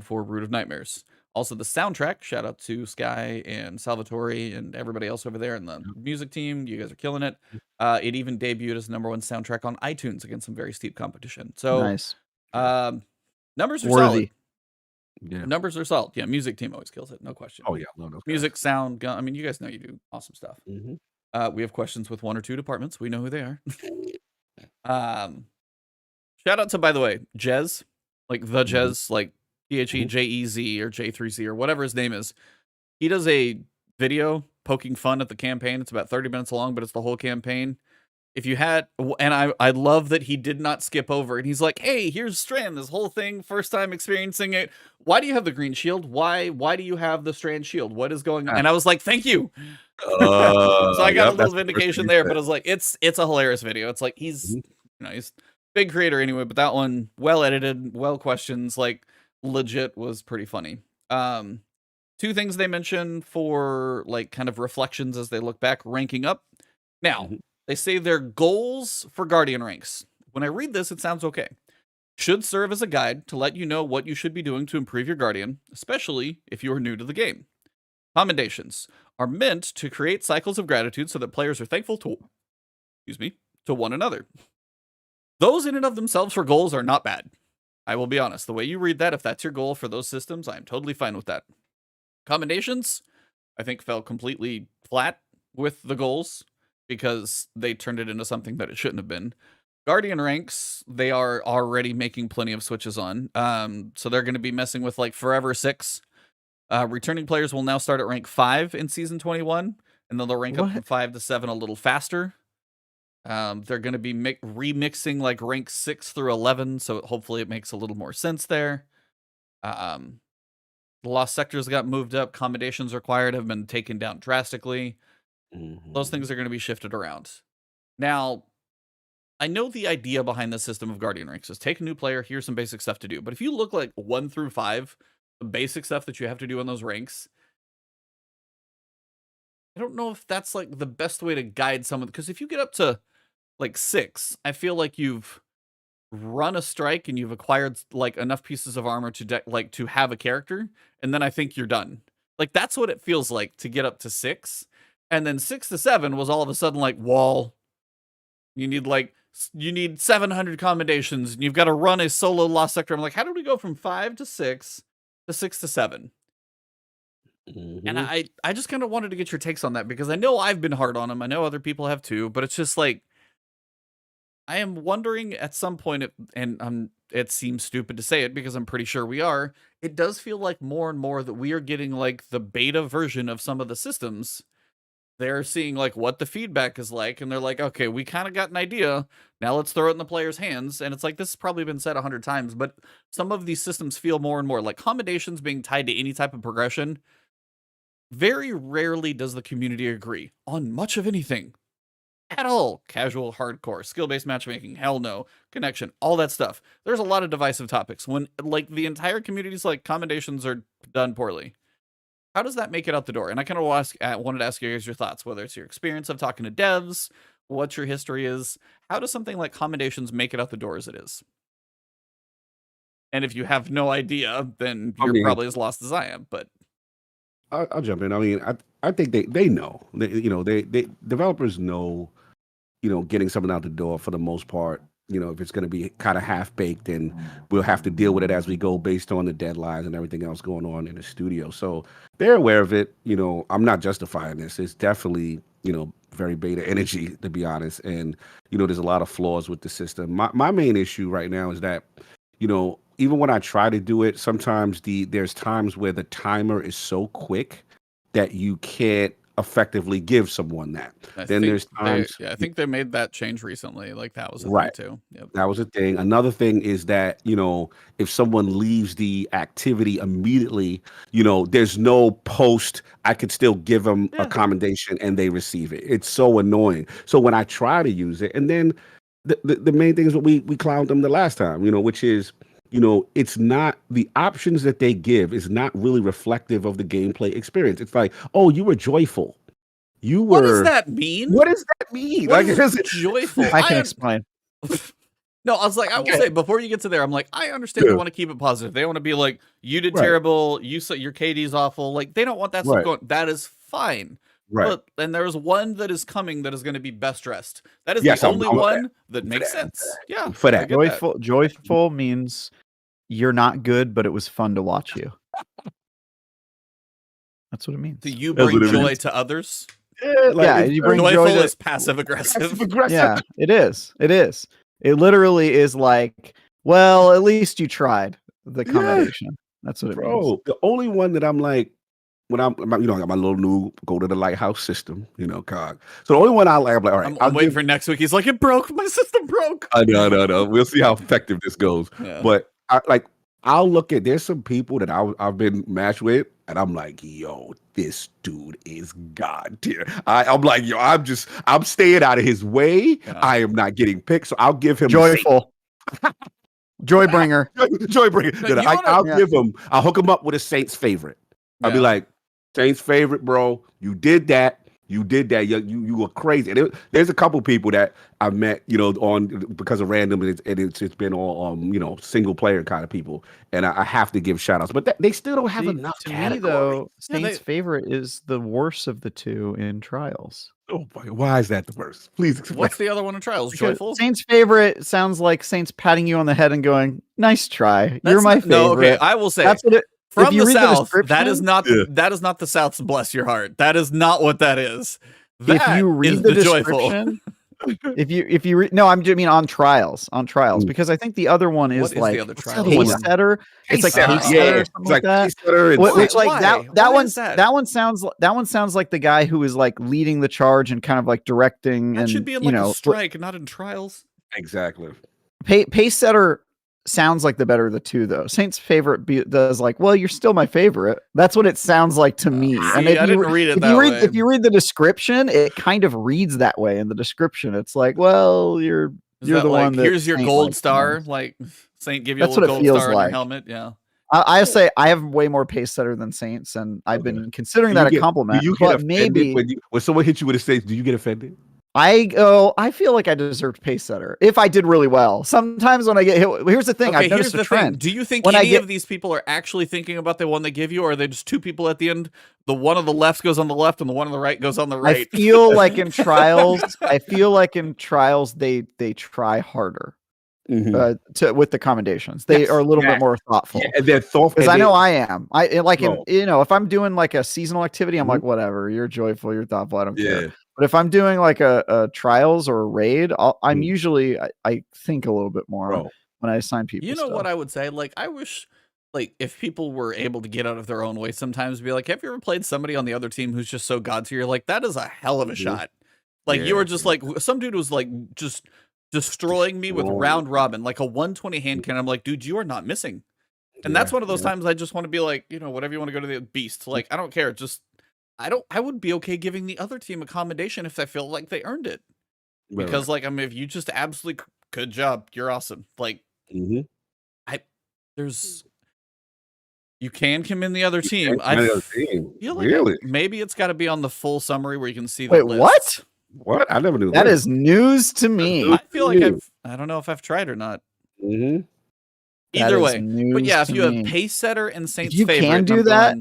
for Root of Nightmares. Also, the soundtrack, shout out to Sky and Salvatore and everybody else over there in the music team. You guys are killing it. It even debuted as the #1 soundtrack on iTunes against some very steep competition. So, nice. Numbers are solid. Yeah. Numbers are solid. Yeah, music team always kills it, no question. Oh yeah, no, music, sound, gun. I mean, you guys know you do awesome stuff. We have questions with 1 or 2 departments. We know who they are. Shout out to, by the way, Jez, like the Jez, like THEJEZ or J3Z or whatever his name is. He does a video poking fun at the campaign. It's about 30 minutes long, but it's the whole campaign. If you had, and I love that he did not skip over, and he's like, hey, here's Strand, this whole thing, first time experiencing it. Why do you have the green shield? Why do you have the Strand shield? What is going on? And I was like, thank you. So I got a little vindication there, but I was like, it's a hilarious video. It's like, he's he's big creator anyway, but that one, well edited, well questions, like legit was pretty funny. 2 things they mention for like kind of reflections as they look back, ranking up. Now, they say their goals for Guardian ranks. When I read this, it sounds okay. Should serve as a guide to let you know what you should be doing to improve your Guardian, especially if you are new to the game. Commendations are meant to create cycles of gratitude so that players are thankful to one another. Those in and of themselves for goals are not bad. I will be honest. The way you read that, if that's your goal for those systems, I am totally fine with that. Commendations, I think, fell completely flat with the goals, because they turned it into something that it shouldn't have been. Guardian ranks, they are already making plenty of switches on. So they're going to be messing with like Forever 6. Returning players will now start at rank 5 in Season 21, and then they'll rank up from 5 to 7 a little faster. They're going to be remixing like rank 6 through 11, so hopefully it makes a little more sense there. The lost sectors got moved up. Commendations required have been taken down drastically. Those things are going to be shifted around. Now, I know the idea behind the system of Guardian ranks is take a new player, here's some basic stuff to do. But if you look like 1 through 5, the basic stuff that you have to do in those ranks, I don't know if that's like the best way to guide someone. Because if you get up to like 6, I feel like you've run a strike and you've acquired like enough pieces of armor to have a character, and then I think you're done. Like that's what it feels like to get up to 6. And then 6 to 7 was all of a sudden like wall. You need 700 commendations, and you've got to run a solo lost sector. I'm like, how do we go from 5 to 6 to 6 to 7? And I just kind of wanted to get your takes on that, because I know I've been hard on them. I know other people have too, but it's just like, I am wondering at some point, it seems stupid to say it because I'm pretty sure we are. It does feel like more and more that we are getting like the beta version of some of the systems. they're seeing like what the feedback is like, and they're like, okay, we kind of got an idea. Now let's throw it in the players' hands. And it's like, this has probably been said 100 times, but some of these systems feel more and more like commendations being tied to any type of progression. Very rarely does the community agree on much of anything at all. Casual, hardcore, skill-based matchmaking, hell no, connection, all that stuff. There's a lot of divisive topics when like the entire community's like commendations are done poorly. How does that make it out the door? And I kind of wanted to ask you guys your thoughts, whether it's your experience of talking to devs, what your history is. How does something like commendations make it out the door as it is? And if you have no idea, then you're probably as lost as I am. But I'll jump in. I mean, I think they know. They developers know, getting something out the door for the most part. If it's going to be kind of half-baked, then we'll have to deal with it as we go based on the deadlines and everything else going on in the studio. So they're aware of it. I'm not justifying this. It's definitely, very beta energy, to be honest. And, there's a lot of flaws with the system. My main issue right now is that, even when I try to do it, sometimes there's times where the timer is so quick that you can't effectively give someone that. Then there's times. I think they made that change recently. Like that was a right. thing too. Yep. That was a thing. Another thing is that, if someone leaves the activity immediately, there's no post. I could still give them a commendation and they receive it. It's so annoying. So when I try to use it, and then the main thing is what we clowned them the last time, which is, it's not the options that they give is not really reflective of the gameplay experience. It's like, oh, you were joyful. You were. What does that mean? What does that mean? What is joyful? I can explain. No, I was like, I will say before you get to there, I'm like, I understand they want to keep it positive. They want to be like, you did terrible. You said your KD's awful. Like they don't want that stuff going. That is fine. Right. But, and there's one that is coming that is going to be best dressed. That is the only one that makes sense. Yeah. For that. Joyful means you're not good, but it was fun to watch you. That's what it means. Do you bring joy to others? Yeah, you bring joyful joy is passive aggressive. Yeah, it is. It literally is like, well, at least you tried the combination. That's what it means. The only one that I'm like, when I got my little new go to the lighthouse system, cog. So the only one I'm like, all right, I'm waiting for next week. He's like, it broke. My system broke. No. We'll see how effective this goes. Yeah. But I'll look at, there's some people that I've been matched with, and I'm like, yo, this dude is god tier. I'm like, yo, I'm staying out of his way. Yeah. I am not getting picked, so I'll give him joyful. Joybringer. Joybringer. I'll hook him up with a Saints favorite. I'll be like, Saints favorite, bro. You did that. You were crazy. And there's a couple people that I met, on because of random, and it's been all single player kind of people, and I have to give shout outs, but they still don't have enough. To me, though, Saints favorite is the worst of the two in Trials. Oh boy, why is that the worst? Please explain. What's the other one in Trials? Joyful? Saints favorite sounds like Saints patting you on the head and going, "Nice try. You're my favorite." No, okay, I will say that's what it. From the South, that is not the South's bless your heart. That is not what that is. That if you read the description, if you read, no, I mean on Trials, because I think the other one is like pace setter. It's like pace setter or something like that. Which like that one sounds like the guy who is like leading the charge and kind of like directing. That and should be in like a strike and not in Trials. Exactly. Pace setter sounds like the better of the two, though. Saints favorite does like, well, you're still my favorite. That's what it sounds like to me. And I didn't read it that way. If you read the description, it kind of reads that way in the description. It's like, well, you're the one that here's your gold star. Like Saint give you a little gold star on your helmet. Yeah. I say I have way more pace setter than Saints, and I've been considering that a compliment. But maybe when someone hits you with a Saints, do you get offended? I feel like I deserved pace setter if I did really well. Sometimes when I get hit, here's the thing. I've noticed a trend. Do you think any of these people are actually thinking about the one they give you, or are they just two people at the end? The one on the left goes on the left, and the one on the right goes on the right. I feel like in Trials, they try harder. With the commendations, they are a little bit more thoughtful. Yeah, they're thoughtful because I know I am. If I'm doing like a seasonal activity, I'm like, whatever. You're joyful, you're thoughtful. I don't care. But if I'm doing like a Trials or a raid, I'm usually I think a little bit more when I assign people. You know what I would say? Like, I wish like if people were able to get out of their own way sometimes, be like, have you ever played somebody on the other team who's just so god tier? You're like, that is a hell of a shot. Like you were just like, some dude was like just destroying me with round robin, like a 120 hand cannon. I'm like, dude, you are not missing. And that's one of those times I just want to be like, you know, whatever you want to go to the beast. Like, I don't care. Just, I would be okay giving the other team a commendation if I feel like they earned it. Because like, I mean, if you just absolutely good job, you're awesome. Like, you can commend the other team. I feel like maybe it's got to be on the full summary where you can see the list. What? I never knew that. Is news to me. I feel like I don't know if I've tried or not. Either way, but yeah, if you have Pace Setter and Saints if you Favorite, can do that,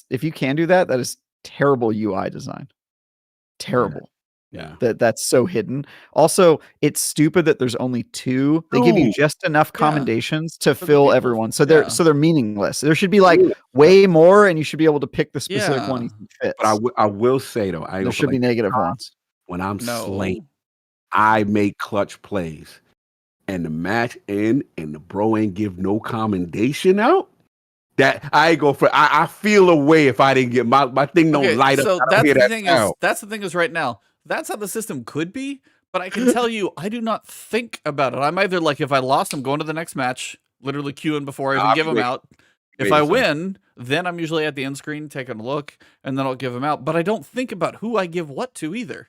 if you can do that, that is terrible UI design. Terrible. Yeah. That's so hidden. Also, it's stupid that there's only 2. They give you just enough commendations to fill everyone. So they're meaningless. There should be like way more, and you should be able to pick the specific one you fit. But I will say though, there should be negative ones. When I'm slaying, I make clutch plays. And the match end and the bro ain't give no commendation out. That I ain't go for. I feel a way if I didn't get my thing don't light up. So that's the thing is that's the thing is right now. That's how the system could be, but I can tell you I do not think about it. I'm either like if I lost, I'm going to the next match, literally queuing before I even give them out. If I win, then I'm usually at the end screen taking a look, and then I'll give them out. But I don't think about who I give what to either.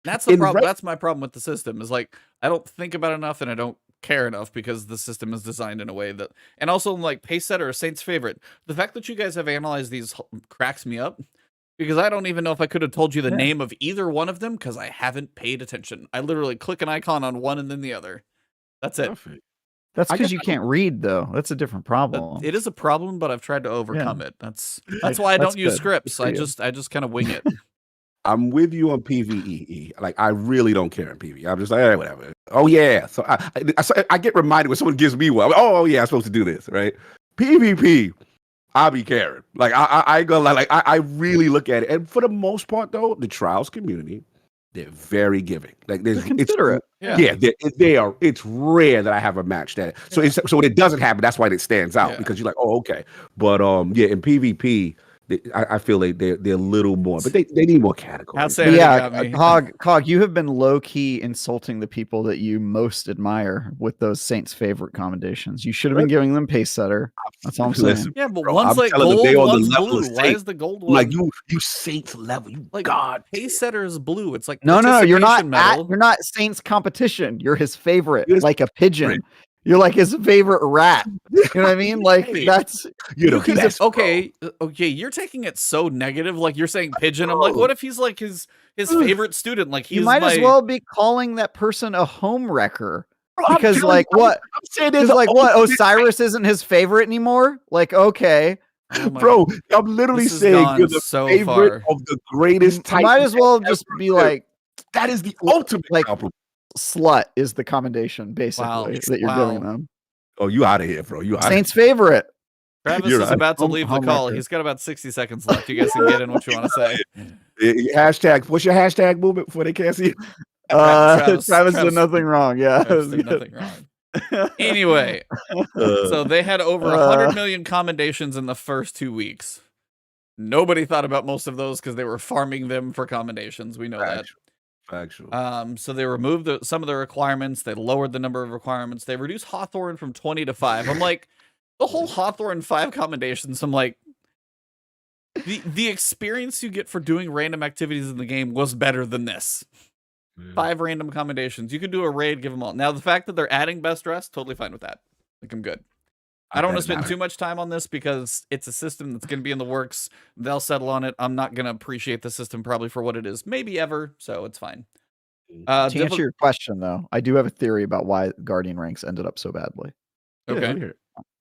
That's the problem. That's my problem with the system. Is like I don't think about it enough, and I don't care enough because the system is designed in a way that. And also, like Pace Setter or Saints Favorite, the fact that you guys have analyzed these cracks me up because I don't even know if I could have told you the name of either one of them because I haven't paid attention. I literally click an icon on one and then the other. That's it. Perfect. That's because you can't read though. That's a different problem. It is a problem, but I've tried to overcome it. That's why I don't use scripts. I just kind of wing it. I'm with you on PvE. Like I really don't care in PvE. I'm just like, hey, whatever. Oh yeah. So I get reminded when someone gives me one. Like, oh yeah, I'm supposed to do this, right? PvP, I'll be caring. Like I ain't gonna lie. Like I really look at it, and for the most part, though, the trials community, they're very giving. Like they're considerate. They are. It's rare that I have a match that. So so when it doesn't happen, that's why it stands out because you're like, oh okay. But in PvP. I feel like they're a little more, but they need more categories. Cog, you have been low key insulting the people that you most admire with those Saints Favorite commendations. You should have been giving them Pace Setter. That's all I'm saying. Yeah, but one's like gold, one's blue. Why is the gold one? Like you Saints level? You like God. Pace Setter is blue. It's like no, you're not. You're not Saints competition. You're his favorite, like a pigeon. You're like his favorite rat. You know what I mean? Like that's okay. You're taking it so negative. Like you're saying pigeon. I'm like, what if he's like his favorite student? Like you might as well be calling that person a home wrecker. Because like what? I'm saying is like what? Osiris isn't his favorite anymore. Like okay, bro. I'm literally saying you're the favorite of the greatest type. You might as well just be like that is the ultimate compliment. Slut is the commendation basically that you're giving them. Oh, you out of here, bro. You Saints Favorite. Travis is about to leave the call. He's got about 60 seconds left. You guys can get in what you want to say. Hashtag. What's your hashtag movement before they can't see it? Travis did nothing wrong. Yeah, did nothing wrong. Anyway, so they had over 100 million commendations in the first 2 weeks. Nobody thought about most of those because they were farming them for commendations. We know that. Factual. So they removed some of the requirements. They lowered the number of requirements. They reduced Hawthorne from 20 to 5. I'm like, the whole Hawthorne 5 commendations. I'm like, the experience you get for doing random activities in the game was better than this. 5 random commendations. You could do a raid, give them all. Now the fact that they're adding best dress, totally fine with that. Like I'm good. I don't want to spend too much time on this because it's a system that's going to be in the works. They'll settle on it. I'm not going to appreciate the system probably for what it is. Maybe ever. So it's fine. To answer your question, though, I do have a theory about why Guardian ranks ended up so badly. Okay.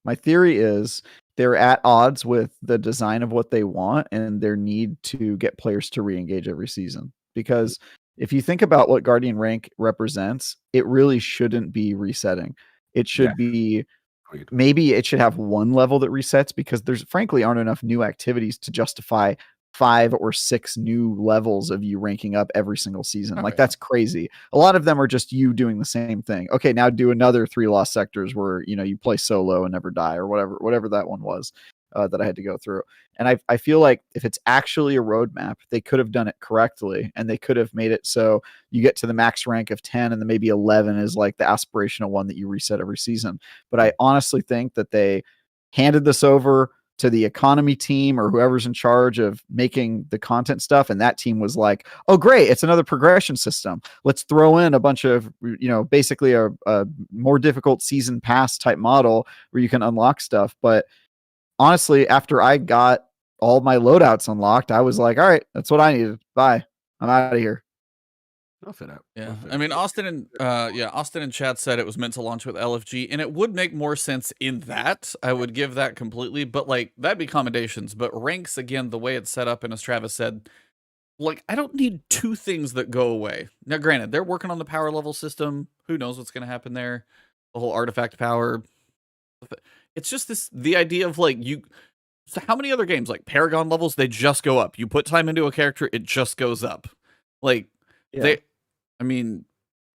My theory is they're at odds with the design of what they want and their need to get players to re-engage every season. Because if you think about what Guardian rank represents, it really shouldn't be resetting. It should be... Maybe it should have one level that resets because there's frankly aren't enough new activities to justify 5 or 6 new levels of you ranking up every single season. Oh, Like yeah. that's crazy. A lot of them are just you doing the same thing. Okay, now do another 3 lost sectors where you play solo and never die, or whatever that one was that I had to go through. And I feel like if it's actually a roadmap, they could have done it correctly, and they could have made it so you get to the max rank of 10 and then maybe 11 is like the aspirational one that you reset every season. But I honestly think that they handed this over to the economy team or whoever's in charge of making the content stuff, and that team was like, oh great, it's another progression system, let's throw in a bunch of basically a more difficult season pass type model where you can unlock stuff. But honestly, after I got all my loadouts unlocked, I was like, all right, that's what I needed, bye, I'm out of here. I'll fit out. Yeah, I mean, Austin in chat said it was meant to launch with LFG, and it would make more sense in that. I would give that completely, but like that'd be commendations. But ranks, again, the way it's set up, and as Travis said, like I don't need 2 things that go away. Now, granted, they're working on the power level system. Who knows what's going to happen there? The whole artifact power. It's just the idea of like So how many other games like Paragon levels? They just go up. You put time into a character, it just goes up. Like I mean,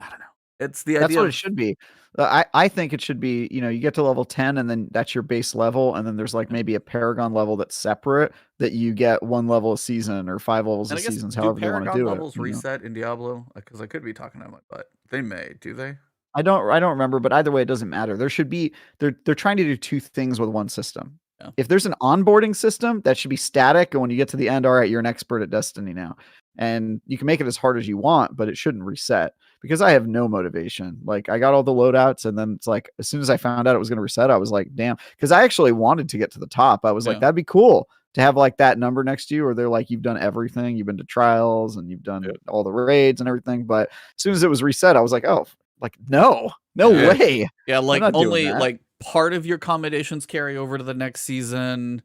I don't know. It's the idea. That's what it should be. I think it should be, you get to level 10 and then that's your base level. And then there's like maybe a Paragon level that's separate that you get 1 level a season or 5 levels a season, however they want to do it. Paragon levels reset in Diablo? Because I could be talking about my butt. They may, do they? I don't remember, but either way, it doesn't matter. There should be, they're trying to do 2 things with one system. Yeah. If there's an onboarding system, that should be static. And when you get to the end, all right, you're an expert at Destiny now. And you can make it as hard as you want, but it shouldn't reset, because I have no motivation. Like I got all the loadouts, and then it's like, as soon as I found out it was going to reset, I was like, damn, because I actually wanted to get to the top. I was like, that'd be cool to have like that number next to you, where they're like, you've done everything, you've been to trials and you've done all the raids and everything. But as soon as it was reset, I was like, oh, like, no way. Yeah. Like only like part of your commendations carry over to the next season.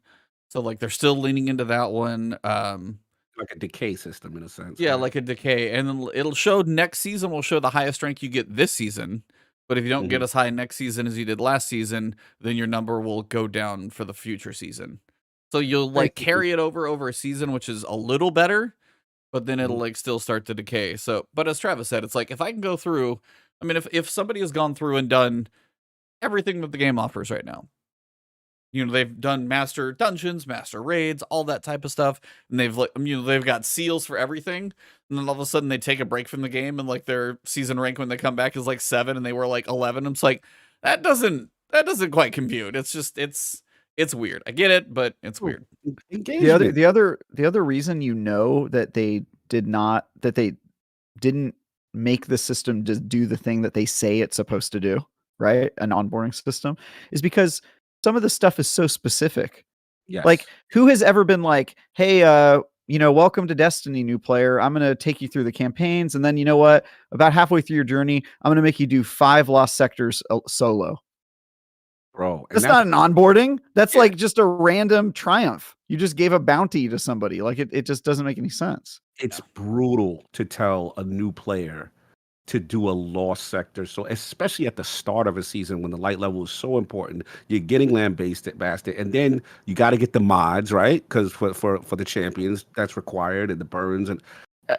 So like, they're still leaning into that one. Like a decay system in a sense. Yeah, like a decay. And then it'll show next season will show the highest rank you get this season. But if you don't get as high next season as you did last season, then your number will go down for the future season. So you'll like carry it over a season, which is a little better, but then it'll like still start to decay. So, but as Travis said, it's like if I can go through, I mean, if somebody has gone through and done everything that the game offers right now, they've done master dungeons, master raids, all that type of stuff, and they've got seals for everything, and then all of a sudden they take a break from the game, and like their season rank when they come back is like 7, and they were like 11. I'm just like, that doesn't quite compute. It's just it's weird. I get it, but it's weird. The other reason that they didn't make the system just do the thing that they say it's supposed to do, right? An onboarding system, is because some of the stuff is so specific. Yes. Like, who has ever been like, hey, welcome to Destiny, new player. I'm going to take you through the campaigns. And then, you know what? About halfway through your journey, I'm going to make you do 5 lost sectors solo. Bro. That's not an onboarding. That's like just a random triumph. You just gave a bounty to somebody. Like it just doesn't make any sense. It's brutal to tell a new player to do a lost sector. So especially at the start of a season when the light level is so important, you're getting lambasted, and then you got to get the mods, right? Because for the champions, that's required, and the burns, and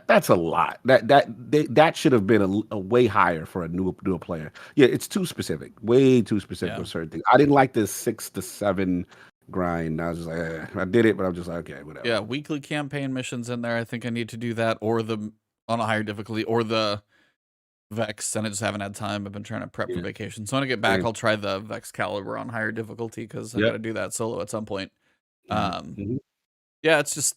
that's a lot. That should have been a way higher for a new player. Yeah, it's too specific, way too specific for certain things. I didn't like this 6 to 7 grind. I was just like, I did it, but I'm just like, okay, whatever. Yeah, weekly campaign missions in there. I think I need to do that, or on a higher difficulty, or the Vex, and I just haven't had time. I've been trying to prep for vacation. So when I get back, I'll try the Vex Caliber on higher difficulty, because I got to do that solo at some point. Yeah, it's just,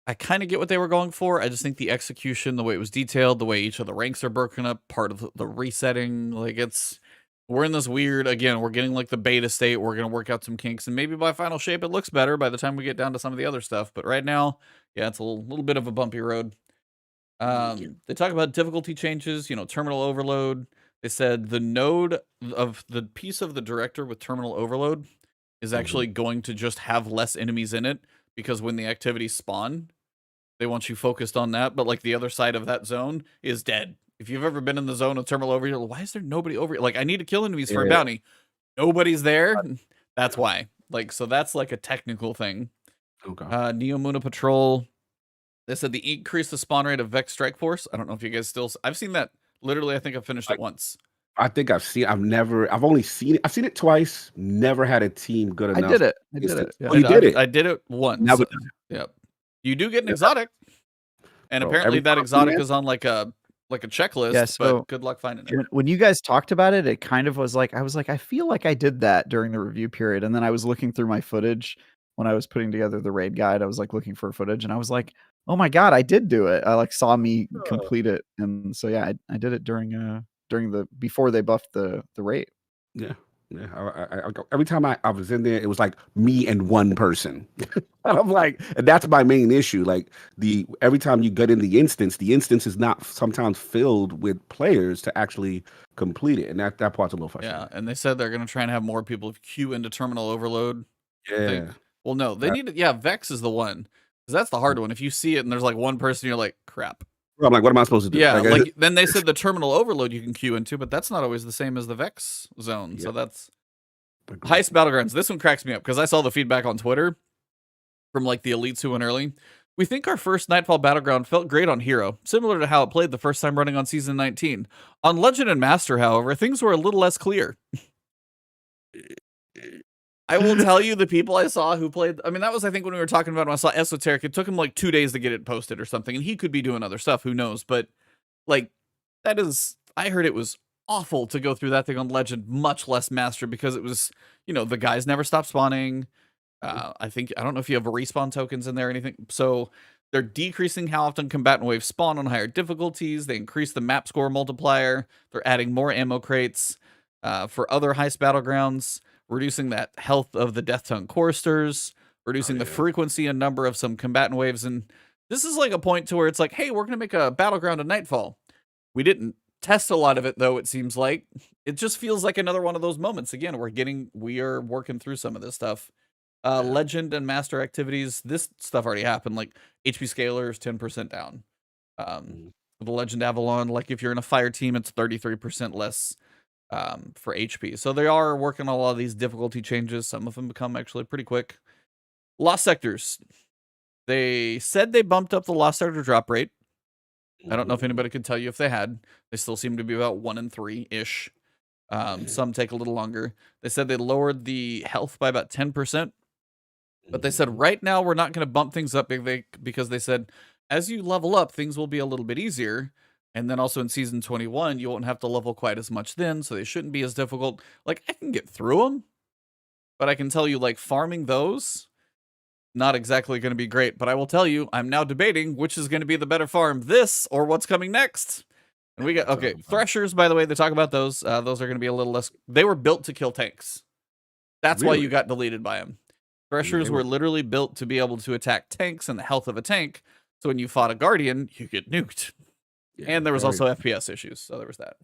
I kind of get what they were going for. I just think the execution, the way it was detailed, the way each of the ranks are broken up, part of the resetting, like we're in this weird, again, we're getting like the beta state. We're going to work out some kinks, and maybe by final shape, it looks better by the time we get down to some of the other stuff. But right now, yeah, it's a little bit of a bumpy road. They talk about difficulty changes, terminal overload. They said the node of the piece of the director with terminal overload is actually going to just have less enemies in it, because when the activities spawn, they want you focused on that. But like the other side of that zone is dead. If you've ever been in the zone of terminal overload, why is there nobody over here? Like, I need to kill enemies for a bounty. Nobody's there. That's why. Like, so that's like a technical thing. Okay. Neomuna Patrol. They said the increase the spawn rate of Vex Strike Force. I don't know if you guys still. I've seen that. Literally, I think I've finished it once. I think I've seen. I've only seen it. I've seen it twice. Never had a team good enough. I did it. Yeah. Oh, you did it. I did it once. Never. Yep. You do get an exotic, and Bro, apparently that every exotic man- is on like a checklist. Yeah, so but good luck finding it. When you guys talked about it, it kind of was like I was like, I feel like I did that during the review period, and then I was looking through my footage when I was putting together the raid guide. I was like looking for footage, and I was like, oh my god, I did do it. I like saw me complete it, and so yeah, I did it during the before they buffed the raid. Yeah. I every time I was in there, it was like me and one person. And I'm like, and that's my main issue. Like every time you get in the instance is not sometimes filled with players to actually complete it, and that part's a little frustrating. Yeah, and they said they're going to try and have more people queue into terminal overload. Yeah. Well, no, they need to. Yeah, Vex is the one because that's the hard one. If you see it and there's like one person, you're like, crap. I'm like, what am I supposed to do? Yeah, like then they said the terminal overload you can queue into, but that's not always the same as the Vex zone. Yeah. So that's Heist Battlegrounds. This one cracks me up because I saw the feedback on Twitter from like the elites who went early. We think our first Nightfall Battleground felt great on Hero, similar to how it played the first time running on Season 19. On Legend and Master, however, things were a little less clear. I will tell you the people I saw who played. I mean, that was, I think, when we were talking about when I saw Esoteric. It took him like 2 days to get it posted or something, and he could be doing other stuff. Who knows? But like, that is, I heard it was awful to go through that thing on Legend, much less Master, because it was, the guys never stopped spawning. I don't know if you have respawn tokens in there or anything. So they're decreasing how often combatant waves spawn on higher difficulties. They increase the map score multiplier. They're adding more ammo crates for other heist battlegrounds, reducing that health of the Death Tongue choristers, reducing the frequency and number of some combatant waves. And this is like a point to where it's like, hey, we're going to make a battleground of Nightfall. We didn't test a lot of it, though, it seems like. It just feels like another one of those moments. Again, we are working through some of this stuff. Legend and Master activities, this stuff already happened. Like HP Scalers, 10% down. The Legend Avalon, like if you're in a fire team, it's 33% less for HP. So they are working on a lot of these difficulty changes. Some of them become actually pretty quick. Lost Sectors. They said they bumped up the Lost Sector drop rate. I don't know if anybody could tell you if they had. They still seem to be about 1 in 3-ish. Some take a little longer. They said they lowered the health by about 10%. But they said right now we're not going to bump things up because they said as you level up, things will be a little bit easier. And then also in Season 21, you won't have to level quite as much then, so they shouldn't be as difficult. Like, I can get through them, but I can tell you, like, farming those, not exactly going to be great. But I will tell you, I'm now debating which is going to be the better farm, this or what's coming next. And we got, okay, Threshers, by the way, they talk about those. Those are going to be a little less, they were built to kill tanks. That's why you got deleted by them. Threshers were literally built to be able to attack tanks and the health of a tank. So when you fought a Guardian, you get nuked. Yeah, and there was also FPS issues, so there was that.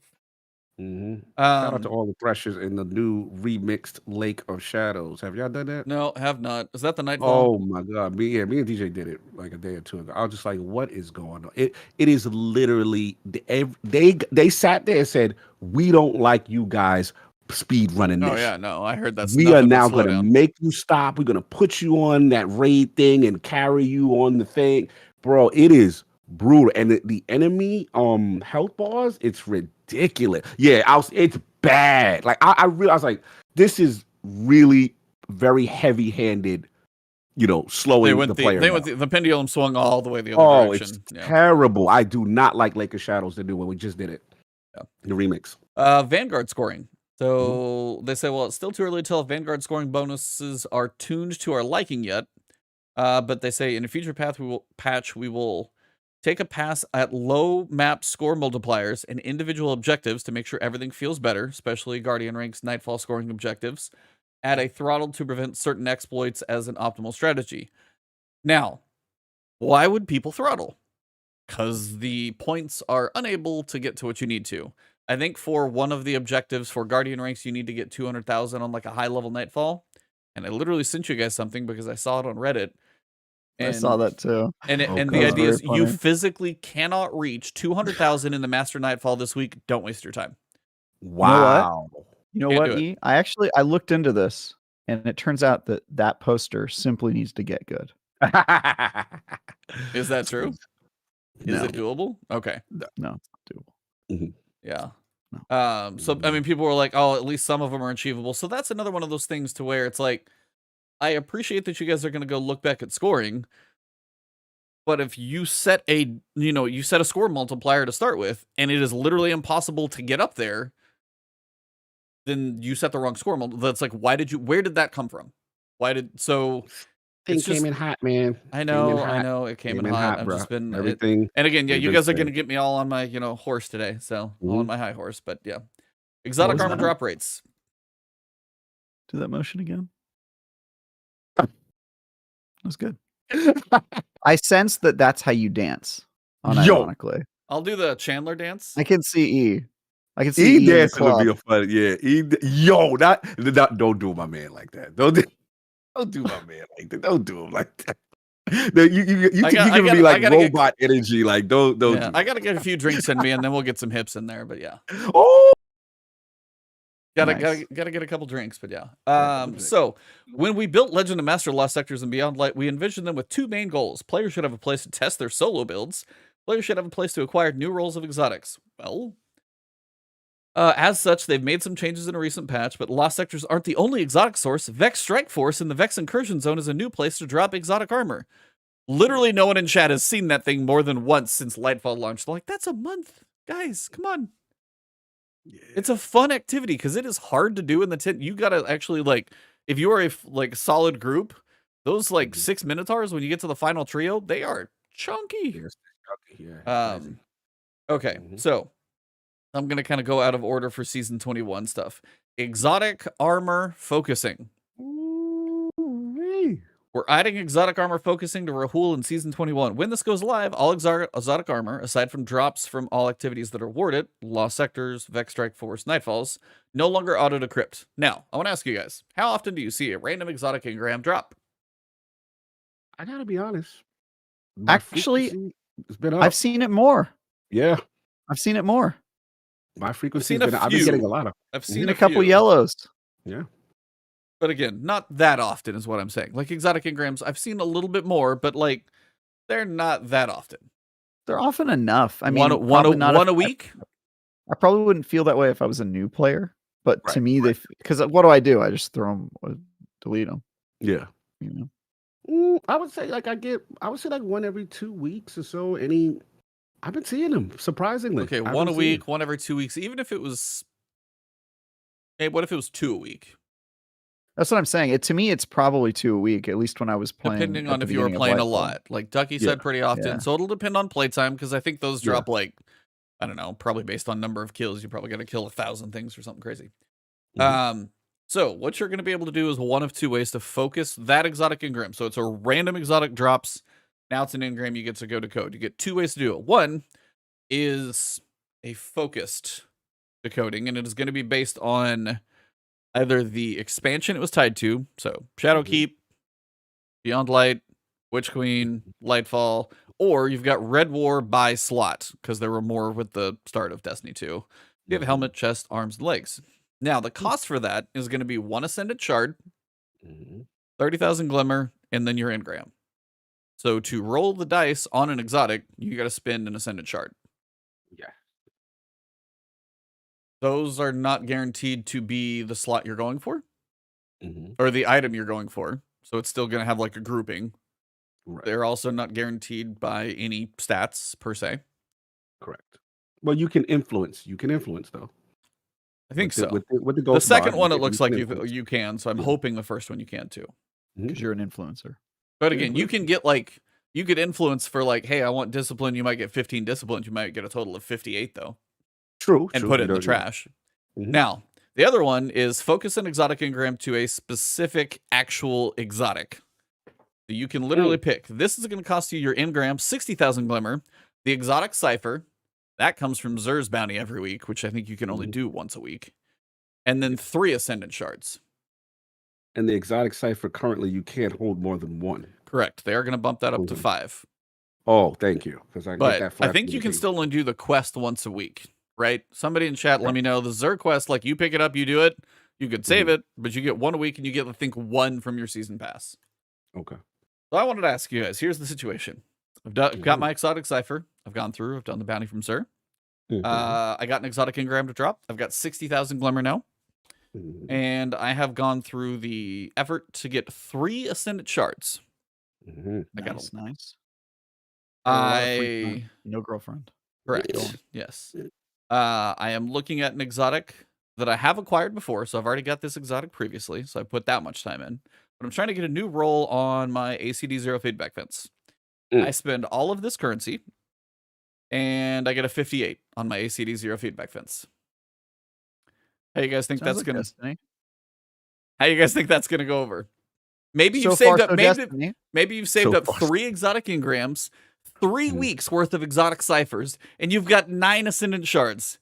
Shout out to all the Threshers in the new remixed Lake of Shadows. Have y'all done that? No, have not. Is that the Nightfall? Oh my god, me and DJ did it like a day or two ago. I was just like, what is going on? It is literally they sat there and said, we don't like you guys speed running this. Oh yeah, no, I heard that. We are now going to make you stop. We're going to put you on that raid thing and carry you on the thing, bro. It is brutal, and the enemy health bars, it's ridiculous. Yeah, it's bad. Like I realized, like this is really very heavy-handed. Slowing the player. The pendulum swung all the way the other direction. It's terrible. I do not like Lake of Shadows to do when we just did it. Yeah. The remix. Vanguard scoring. So they say, well, it's still too early to tell if Vanguard scoring bonuses are tuned to our liking yet. But they say in a future patch we will take a pass at low map score multipliers and individual objectives to make sure everything feels better, especially Guardian ranks Nightfall scoring objectives. Add a throttle to prevent certain exploits as an optimal strategy. Now, why would people throttle? Because the points are unable to get to what you need to. I think for one of the objectives for Guardian ranks, you need to get 200,000 on like a high level Nightfall. And I literally sent you guys something because I saw it on Reddit. And, I saw that too. And the idea is you physically cannot reach 200,000 in the Master Nightfall this week. Don't waste your time. Wow. You know what, E? I looked into this, and it turns out that poster simply needs to get good. Is that true? Is No. it doable? Okay. No, it's not doable. Mhm. Yeah. No. So I mean, people were like, "Oh, at least some of them are achievable." So that's another one of those things to where it's like, I appreciate that you guys are going to go look back at scoring, but if you set a score multiplier to start with, and it is literally impossible to get up there, then you set the wrong score. That's like, where did that come from? Thing came in hot, man. I know it came in hot. I've bro. just been Everything. and again, yeah, we've you been guys are saying. gonna get me all on my horse today, so all on my high horse. But yeah, What exotic was armor that? drop rates. Do that motion again. That's good. I sense that that's how you dance. Unironically, I'll do the Chandler dance. I can see E. I can see E dancing would club. be a fun. Yeah, don't do my man like that. Don't do my man like that. Don't do him like that. You giving me like robot energy. Like don't. Yeah, I gotta get a few drinks in me, and then we'll get some hips in there. But yeah. Oh. Gotta get a couple drinks, but yeah. So when we built Legend of Master Lost Sectors and Beyond Light, we envisioned them with two main goals. Players should have a place to test their solo builds. Players should have a place to acquire new roles of exotics. Well, as such, they've made some changes in a recent patch, but Lost Sectors aren't the only exotic source. Vex Strike Force in the Vex Incursion Zone is a new place to drop exotic armor. Literally no one in chat has seen that thing more than once since Lightfall launched. They're like, that's a month. Guys, come on. Yeah. It's a fun activity because it is hard to do in the tent. You gotta actually if you are a solid group, those 6 Minotaurs when you get to the final trio, they are chunky. Yeah. Okay, so I'm gonna kind of go out of order for season 21 stuff. Exotic armor focusing. We're adding exotic armor focusing to Rahul in season 21. When this goes live, all exotic armor, aside from drops from all activities that are awarded, Lost Sectors, Vex Strike Force, Nightfalls, no longer auto-decrypt. Now, I want to ask you guys, how often do you see a random exotic engram drop? I gotta be honest. Actually, it's been up. I've seen it more. Yeah. I've seen it more. My frequency I've been getting a lot of. I've seen a couple yellows. Yeah. But again, not that often is what I'm saying. Like exotic engrams, I've seen a little bit more, but they're not that often. They're often enough. I mean, one a week. I probably wouldn't feel that way if I was a new player, but to me, because what do? I just throw them, delete them. Yeah. I would say one every 2 weeks or so. I've been seeing them surprisingly. Okay, one a week, one every 2 weeks. Even if it was, what if it was 2 a week? That's what I'm saying. To me, it's probably 2 a week, at least when I was playing. Depending on if you were playing a lot. Like Ducky said pretty often. So it'll depend on playtime, because I think those drop I don't know, probably based on number of kills. You probably got to kill 1,000 things or something crazy. So what you're going to be able to do is one of two ways to focus that exotic engram. So it's a random exotic drops. Now it's an engram you get to go to code. You get two ways to do it. One is a focused decoding, and it is going to be based on either the expansion it was tied to, so Shadowkeep, Beyond Light, Witch Queen, Lightfall, or you've got Red War by slot, because there were more with the start of Destiny 2. You have helmet, chest, arms, and legs. Now, the cost for that is going to be 1 Ascended Shard, 30,000 Glimmer, and then your engram. So to roll the dice on an exotic, you got to spend an Ascended Shard. Yeah. Those are not guaranteed to be the slot you're going for, or the item you're going for. So it's still going to have a grouping. Right. They're also not guaranteed by any stats per se. Correct. Well, you can influence. Though. I think so. With the the second one, it looks like you can. So I'm hoping the first one you can too. Because you're an influencer. But again, you can get you could influence for hey, I want discipline. You might get 15 disciplines. You might get a total of 58 though. True. And put it in the trash. Now, the other one is focus an exotic engram to a specific actual exotic. So you can literally pick. This is going to cost you your engram, 60,000 Glimmer. The exotic cipher, that comes from Zer's bounty every week, which I think you can only do once a week. And then 3 Ascendant Shards. And the exotic cipher, currently, you can't hold more than 1. Correct. They are going to bump that up to 5. Oh, thank you. But I think you can still only do the quest once a week. Right? Somebody in chat, let me know. The Zer quest, you pick it up, you do it. You could save it, but you get 1 a week, and you get, I think, 1 from your season pass. Okay. So I wanted to ask you guys. Here's the situation. I've got my exotic cipher. I've gone through. I've done the bounty from Sir. I got an exotic engram to drop. I've got 60,000 glimmer now. And I have gone through the effort to get 3 ascendant shards. I got nice. No girlfriend. Correct. Yes. I am looking at an exotic that I have acquired before, so I've already got this exotic previously, so I put that much time in. But I'm trying to get a new roll on my ACD 0 feedback fence. I spend all of this currency, and I get a 58 on my ACD 0 feedback fence. How you guys think that's gonna? How you guys think that's gonna go over? Maybe you've saved up. Maybe you've saved up 3 exotic engrams, 3 weeks worth of exotic ciphers, and you've got 9 ascendant shards.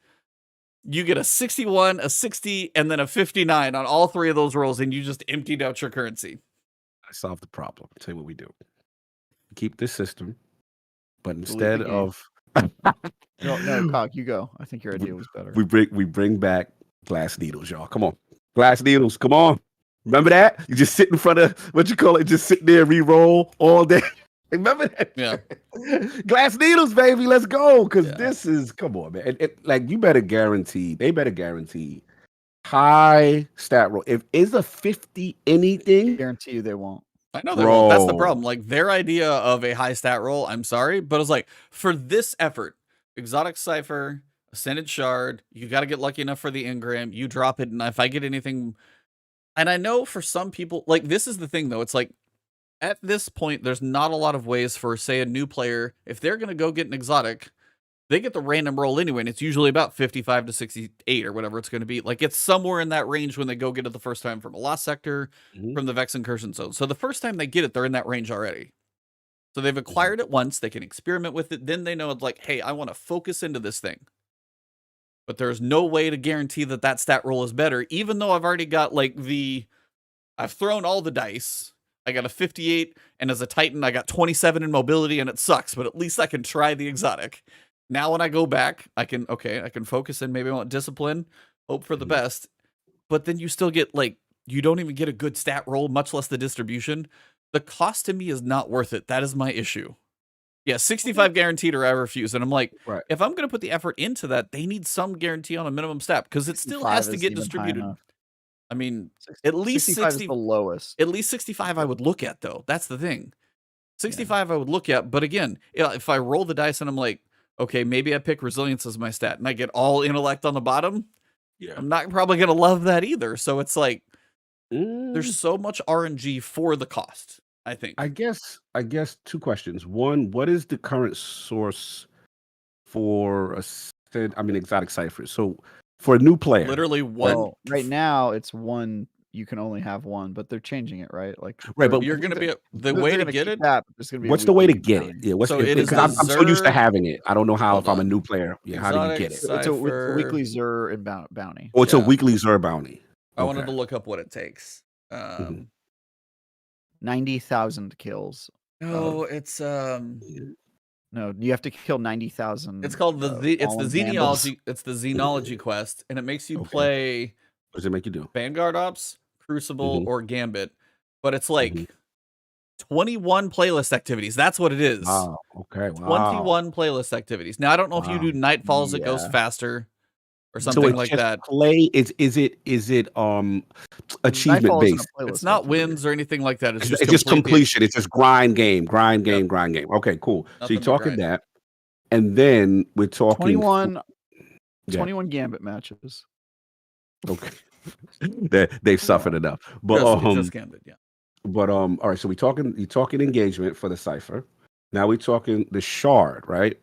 You get a 61, a 60, and then a 59 on all 3 of those rolls, and you just emptied out your currency. I solved the problem. I'll tell you what we do. Keep this system, but instead of no, Cog, you go. I think your idea was better. We bring back glass needles, y'all. Come on. Glass needles, come on. Remember that? You just sit in front of what you call it, just sit there, re-roll all day. Remember that? Yeah. Glass needles, baby. Let's go. Because this is, come on, man. Like, you better guarantee, they better guarantee high stat roll. If it's a 50 anything, guarantee you they won't. I know they won't. That's the problem. Like, their idea of a high stat roll, I'm sorry, but it's like, for this effort, exotic cipher, ascended shard, you got to get lucky enough for the engram. You drop it, and if I get anything, and I know for some people, like, this is the thing though. It's like, at this point, there's not a lot of ways for, say, a new player, if they're going to go get an exotic, they get the random roll anyway, and it's usually about 55 to 68 or whatever it's going to be. Like, it's somewhere in that range when they go get it the first time from a Lost Sector, from the Vex Incursion Zone. So the first time they get it, they're in that range already. So they've acquired it once, they can experiment with it, then they know it's like, hey, I want to focus into this thing. But there's no way to guarantee that that stat roll is better, even though I've already got, like, I've thrown all the dice. I got a 58, and as a Titan, I got 27 in mobility, and it sucks, but at least I can try the exotic. Now when I go back, I can focus in, maybe I want discipline, hope for the best, but then you still get, like, you don't even get a good stat roll, much less the distribution. The cost to me is not worth it. That is my issue. Yeah, 65 guaranteed or I refuse. And I'm like, if I'm going to put the effort into that, they need some guarantee on a minimum stat, because it still has to get distributed. I mean, at least 65 is the lowest. At least 65 I would look at, though. That's the thing. 65 I would look at, but again, if I roll the dice and I'm like, okay, maybe I pick resilience as my stat, and I get all intellect on the bottom, I'm not probably going to love that either. So it's like, there's so much RNG for the cost, I think. I guess 2 questions. One, what is the current source for exotic ciphers? So for a new player, literally one. Well, right now it's one. You can only have one, but they're changing it, right? Like, but you're going to be the way to get it. What's the way to get it? Yeah, I'm so used to having it. I don't know how if I'm a new player. Yeah, how do you get it? It's a weekly Zur and bounty. Oh, it's a weekly Zur bounty. I wanted to look up what it takes. 90,000 kills. No, it's No, you have to kill 90,000. It's called the Xenology. It's the Xenology quest, and it makes you play. What does it make you do? Vanguard Ops, Crucible, or Gambit, but it's like 21 playlist activities. That's what it is. Wow. Okay. Wow. 21 playlist activities. Now I don't know if you do Nightfalls, it goes faster, or something like that. Is it achievement based? It's not wins or anything like that. It's just completion. It's just grind game. Okay, cool. So you're talking that, and then we're talking 21 Gambit matches. Okay, they've suffered enough, but just Gambit, But all right. So you're talking engagement for the cipher. Now we're talking the shard, right?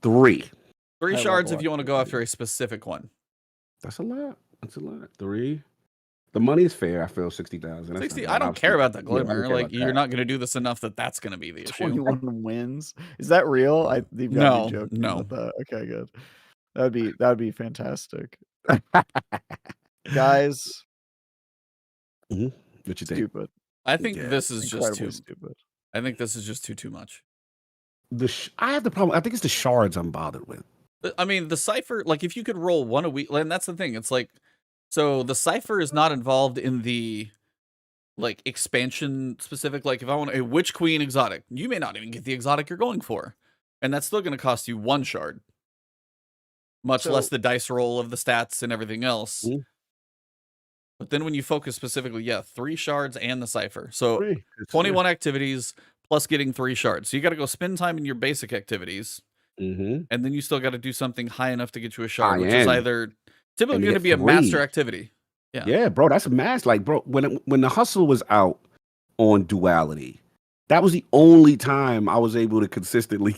3 shards if you want to go after a specific one. That's a lot. 3. The money is fair. I feel 60,000. 60. I don't care about the glimmer. Like, you're not going to do this enough that's going to be the issue. 21 wins. Is that real? No. Okay, good. That would be fantastic. Guys, what you think? Stupid. I think this is just too stupid. I think this is just too much. I have the problem. I think it's the shards I'm bothered with. I mean, the cipher, like, if you could roll 1 a week, and that's the thing. It's like, so the cipher is not involved in the like expansion specific. Like if I want a Witch Queen exotic, you may not even get the exotic you're going for, and that's still going to cost you 1 shard, much less the dice roll of the stats and everything else. Mhm. But then when you focus specifically, 3 shards and the cipher. So 3. 21 activities plus getting 3 shards. So you got to go spend time in your basic activities, and then you still got to do something high enough to get you a shard, which is either typically going to be a master activity. Yeah, bro, that's a mass. Like, bro, when the hustle was out on Duality, that was the only time I was able to consistently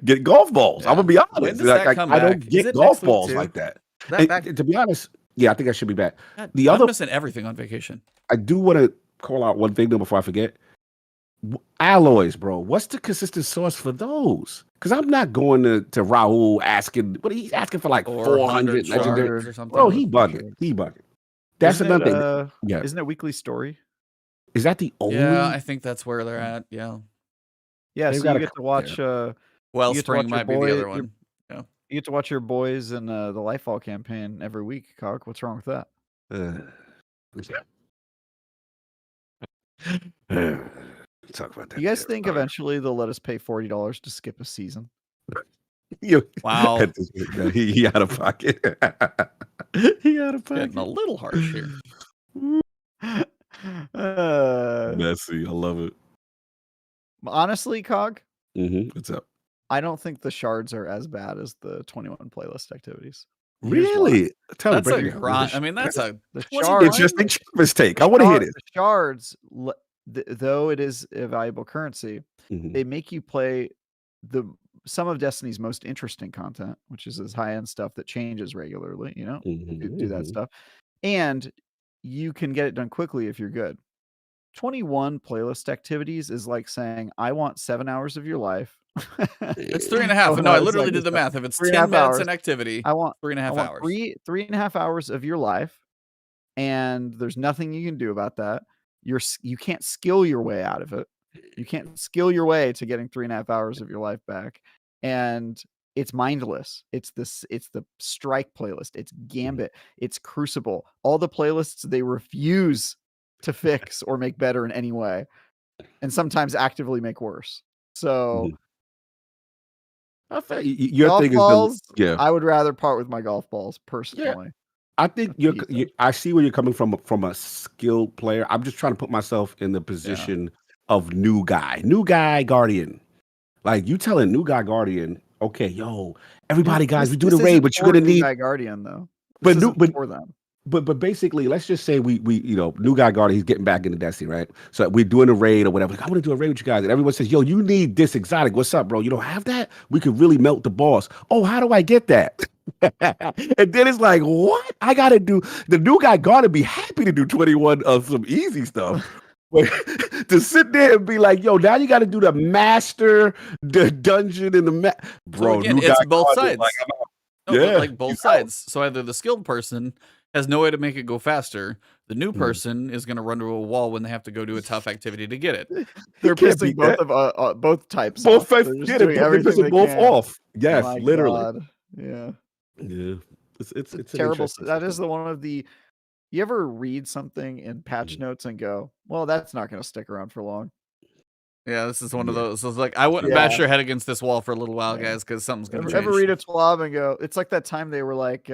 get golf balls. I'm gonna be honest. When does that come I back? don't get golf balls like that. To be honest, yeah, I think I should be back. God, I'm missing everything on vacation. I do want to call out one thing though before I forget. Alloys, bro. What's the consistent source for those? Because I'm not going to Raul asking. What he's asking for, like 400 legendary or something. Bro, he bugging. He bugging. That's another thing. Yeah, isn't it Weekly Story? Is that the only? Yeah, I think that's where they're at. Yeah. Yeah, so you get to watch. Wellspring might be the other one. You get to watch your boys in the Lightfall campaign every week. Cog, what's wrong with that? Talk about that. You guys think eventually they'll let us pay $40 to skip a season? Wow. He out of pocket. He out of pocket. Getting a little harsh here. Messy. I love it. Honestly, Cog. What's up? I don't think the shards are as bad as the 21 playlist activities. Really? That's a grind. I mean, that's a interesting mistake. I want to hear this. The shards, though it is a valuable currency, they make you play some of Destiny's most interesting content, which is this high-end stuff that changes regularly, you know, do that stuff. And you can get it done quickly if you're good. 21 playlist activities is like saying, I want 7 hours of your life. It's 3.5. No, I literally did the math. If it's 10 minutes in activity, I want 3.5 hours. 3.5 hours of your life, and there's nothing you can do about that. You can't skill your way out of it. You can't skill your way to getting 3.5 hours of your life back. And it's mindless. It's the Strike playlist. It's Gambit. It's Crucible. All the playlists they refuse to fix or make better in any way, and sometimes actively make worse. So your golf thing balls, is I would rather part with my golf balls personally. Yeah. I think I see where you're coming from a skilled player. I'm just trying to put myself in the position of new guy guardian. Like you telling new guy guardian, okay, yo, everybody, guys, we do the raid, but you're gonna need guy guardian though. But for them. But basically, let's just say we new guy guardian, he's getting back into Destiny, right? So we're doing a raid or whatever. Like, I want to do a raid with you guys, and everyone says, yo, you need this exotic. What's up, bro? You don't have that? We could really melt the boss. Oh, how do I get that? And then it's like, what? I gotta do the new guy gotta be happy to do 21 of some easy stuff. To sit there and be like, yo, now you got to do the master, the dungeon, and the bro. So again, it's both sides. Like, both sides. So either the skilled person has no way to make it go faster. The new person is going to run to a wall when they have to go do a tough activity to get it. They're pissing both types. Both pissing both off. Yes, literally. God. Yeah. It's terrible. That is one of the. You ever read something in patch notes and go, well, that's not going to stick around for long? Yeah, this is one of those. So it's like, I wouldn't bash your head against this wall for a little while, guys, because something's going to change. Ever read a TWAB and go, it's like that time they were like,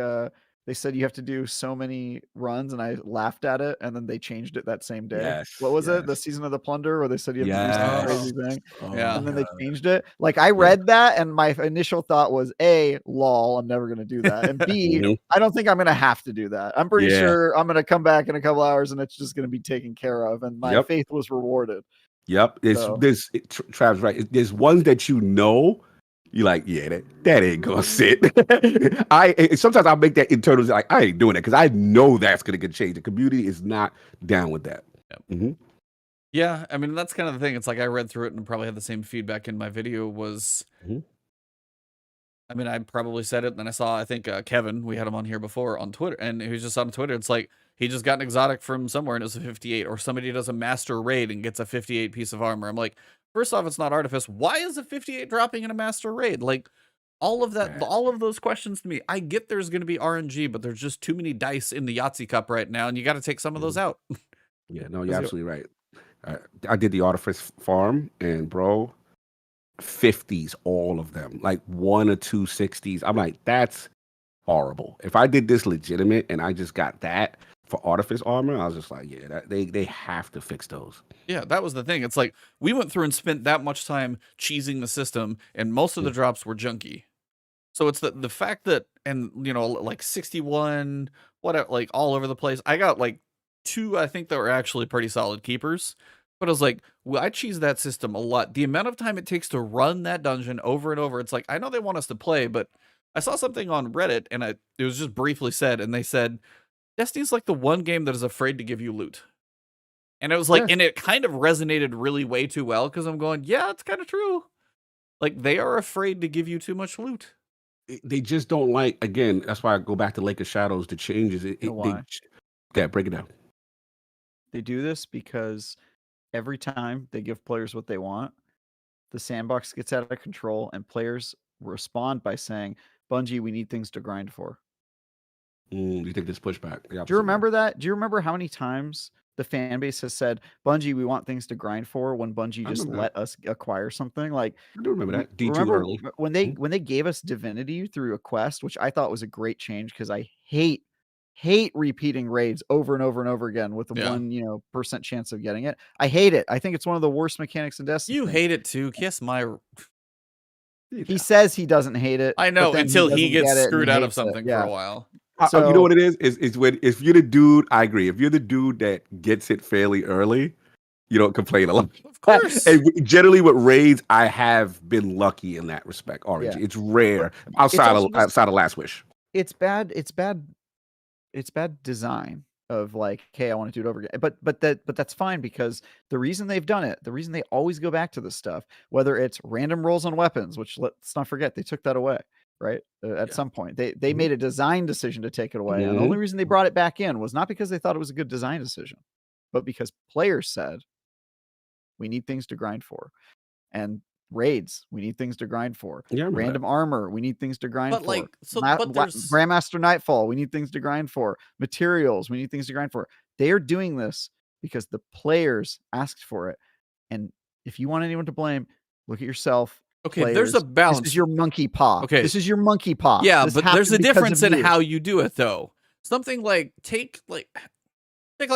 they said you have to do so many runs, and I laughed at it, and then they changed it that same day. Yes, what was it? The Season of the Plunder, where they said you have to do some crazy thing. And then they changed it. Like, I read that, and my initial thought was, A, lol, I'm never going to do that. And B, I don't think I'm going to have to do that. I'm pretty sure I'm going to come back in a couple hours, and it's just going to be taken care of. And my faith was rewarded. Yep. Trav's right. There's ones that you're like, yeah, that ain't gonna sit. Sometimes I'll make that internal, like, I ain't doing it because I know that's gonna get changed. The community is not down with that. Yep. Yeah, I mean, that's kind of the thing. It's like I read through it and probably had the same feedback in my video was, I mean, I probably said it, and then I saw, I think Kevin, we had him on here before on Twitter, and he was just on Twitter. It's like, he just got an exotic from somewhere and it was a 58, or somebody does a master raid and gets a 58 piece of armor. I'm like, first off, it's not Artifice. Why is a 58 dropping in a master raid? Like, all of that, all of those questions to me, I get there's going to be RNG, but there's just too many dice in the Yahtzee cup right now, and you got to take some of those out. Yeah, no, you're absolutely right. I did the Artifice farm, and bro, 50s, all of them, like 1 or 2 60s. I'm like, that's horrible. If I did this legitimate and I just got that for Artifice armor, I was just like, yeah, they have to fix those. Yeah, that was the thing. It's like we went through and spent that much time cheesing the system, and most of the drops were junky. So it's the fact that, and like 61, whatever, like all over the place. I got like 2, I think, that were actually pretty solid keepers. But I was like, well, I cheese that system a lot. The amount of time it takes to run that dungeon over and over, it's like, I know they want us to play, but I saw something on Reddit, and it was just briefly said, and they said, Destiny's like the one game that is afraid to give you loot. And it was like, and it kind of resonated really way too well, because I'm going, yeah, it's kind of true. Like, they are afraid to give you too much loot. They just don't like, again, that's why I go back to Lake of Shadows, the changes. Why? Break it down. They do this because every time they give players what they want, the sandbox gets out of control, and players respond by saying, Bungie, we need things to grind for. Do you think this pushback? Do you remember that? Do you remember how many times the fan base has said, Bungie, we want things to grind for, when Bungie just let us acquire something? Like, I do remember that. D2 remember early. when they gave us Divinity through a quest, which I thought was a great change, because I hate repeating raids over and over and over again with the 1% chance of getting it. I hate it. I think it's one of the worst mechanics in Destiny. You hate it too. Kiss my. He says he doesn't hate it. I know, until he gets screwed out of something for a while. So, you know what it is when, if you're the dude, I agree. If you're the dude that gets it fairly early, you don't complain a lot. Of course. And generally with raids, I have been lucky in that respect. Orange. Yeah. It's rare outside of Last Wish. It's bad design of like, hey, I want to do it over again. But that's fine, because the reason they've done it, the reason they always go back to this stuff, whether it's random rolls on weapons, which let's not forget they took that away, right? At some point, they made a design decision to take it away, and the only reason they brought it back in was not because they thought it was a good design decision, but because players said, we need things to grind for, and raids, we need things to grind for. Random armor, we need things to grind for. Like, Grand Master Nightfall, we need things to grind for. Materials, we need things to grind for. They are doing this because the players asked for it. And if you want anyone to blame, look at yourself. Okay, players. There's a balance. This is your monkey paw. Okay, this is your monkey paw. Yeah, but there's a difference in how you do it, though. Something like take like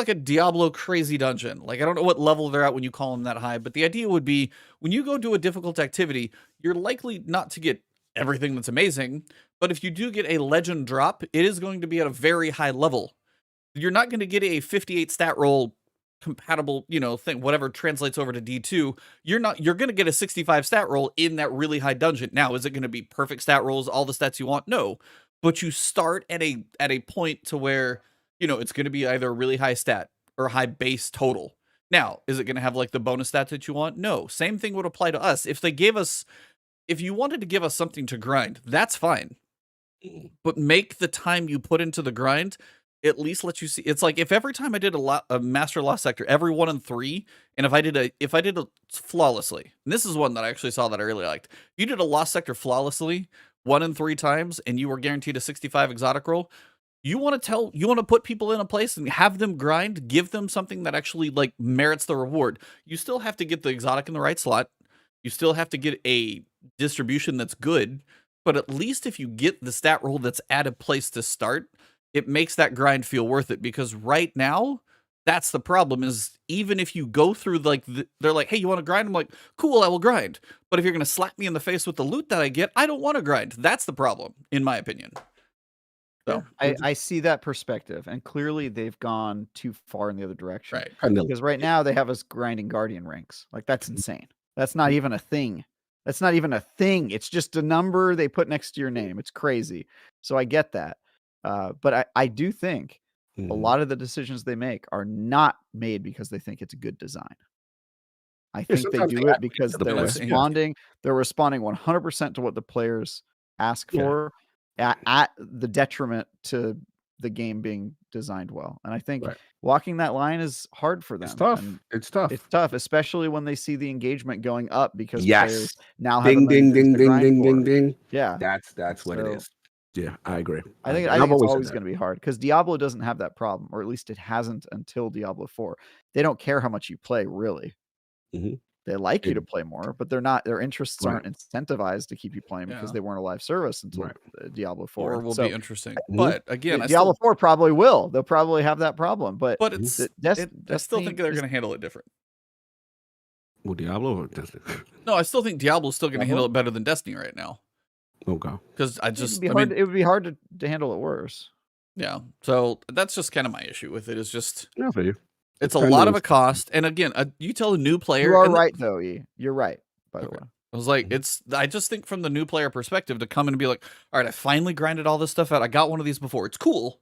a Diablo crazy dungeon. Like, I don't know what level they're at when you call them that high, but the idea would be when you go do a difficult activity, you're likely not to get everything that's amazing, but if you do get a legend drop, it is going to be at a very high level. You're not going to get a 58 stat roll compatible, thing, whatever translates over to D2. You're going to get a 65 stat roll in that really high dungeon. Now, is it going to be perfect stat rolls, all the stats you want? No, but you start at a point to where it's going to be either a really high stat or high base total. Now, is it going to have like the bonus stats that you want? No. Same thing would apply to us. If you wanted to give us something to grind, that's fine. But make the time you put into the grind at least let you see. It's like if every time I did a Master Lost Sector, every 1 in 3, and if I did it flawlessly, and this is one that I actually saw that I really liked. If you did a Lost Sector flawlessly 1 in 3 times, and you were guaranteed a 65 exotic roll, you want to put people in a place and have them grind, give them something that actually like merits the reward. You still have to get the exotic in the right slot. You still have to get a distribution that's good, but at least if you get the stat roll that's at a place to start, it makes that grind feel worth it. Because right now, that's the problem, is even if you go through they're like, hey, you want to grind? I'm like, cool, I will grind. But if you're going to slap me in the face with the loot that I get, I don't want to grind. That's the problem, in my opinion. So I see that perspective, and clearly they've gone too far in the other direction. Right. Because right now they have us grinding Guardian ranks. Like, that's insane. That's not even a thing. That's not even a thing. It's just a number they put next to your name. It's crazy. So I get that. But I do think a lot of the decisions they make are not made because they think it's a good design. I think they do it because they're responding. They're responding 100% to what the players ask for. At the detriment to the game being designed well. And I think walking that line is hard for them. It's tough. It's tough. It's tough, especially when they see the engagement going up because players now have ding. ding. Yeah. That's what it is. Yeah, I agree. I think it's always going to be hard because Diablo doesn't have that problem, or at least it hasn't until Diablo 4. They don't care how much you play, really. Mm-hmm. They like you to play more, but their interests aren't incentivized to keep you playing because they weren't a live service until Diablo 4. Or will be interesting. Mm-hmm. But again, Diablo 4 probably will. They'll probably have that problem. But I still think they're going to handle it different. Well, Diablo or Destiny? No, I still think Diablo's still going to handle it better than Destiny right now. Okay. Because it would be hard to handle it worse. Yeah. So that's just kind of my issue with it. Is just it's a lot of a cost. And again, you tell a new player. You are right, though. You're right. By the way, I was like, I just think from the new player perspective to come in and be like, all right, I finally grinded all this stuff out. I got one of these before. It's cool.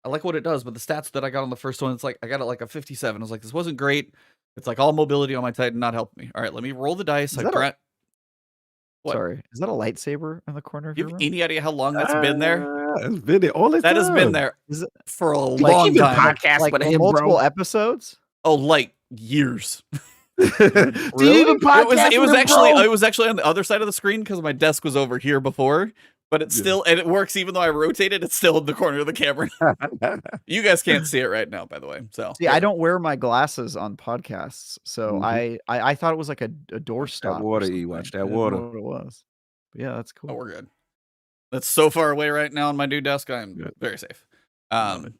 I like what it does, but the stats that I got on the first one, it's like I got it like a 57. I was like, this wasn't great. It's like all mobility on my Titan not helping me. All right, let me roll the dice. Sorry, is that a lightsaber in the corner of your room? You have any idea how long that's been there? It's been there all this time. That has been there for a long time. Like multiple episodes? Oh, like years. Really? It was actually on the other side of the screen because my desk was over here before. But it's still, and it works even though I rotate it, it's still in the corner of the camera. You guys can't see it right now, by the way. So I don't wear my glasses on podcasts, so I thought it was like a doorstop. That water, you watch that water. What it was. But yeah, that's cool. Oh, we're good. That's so far away right now on my new desk. I'm very safe. Love it.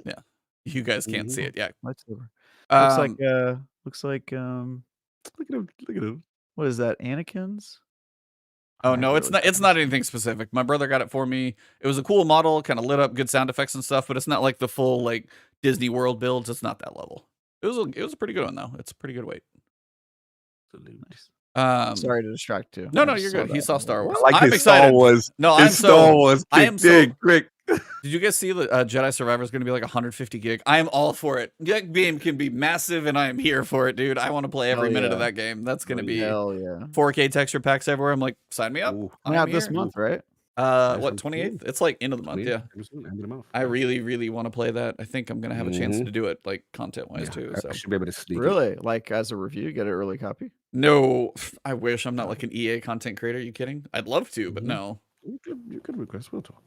Yeah, you guys can't see it. Yeah, lightsaber. Looks like look at him. What is that? Anakin's? Oh no, it's not anything specific. My brother got it for me. It was a cool model, kind of lit up, good sound effects and stuff, but it's not like the full like Disney World builds. It's not that level. It was a pretty good one though. It's a pretty good weight. Nice. Sorry to distract you. No, you're good. He saw Star Wars. I'm excited. Star Wars. No, I'm Star Wars. I am so quick. Did you guys see the Jedi Survivor is going to be like 150 gig? I am all for it. That game can be massive, and I am here for it, dude. I want to play every minute of that game. That's going to be 4K texture packs everywhere. I'm like, sign me up. Not this month, right? What, 28th? It's like end of the month, yeah. End of the month. I really, really want to play that. I think I'm going to have a chance to do it, like content-wise too. So I should be able to sneak. Really? Like as a review, get an early copy? No, I wish. I'm not like an EA content creator. Are you kidding? I'd love to, but no. You could request. We'll talk.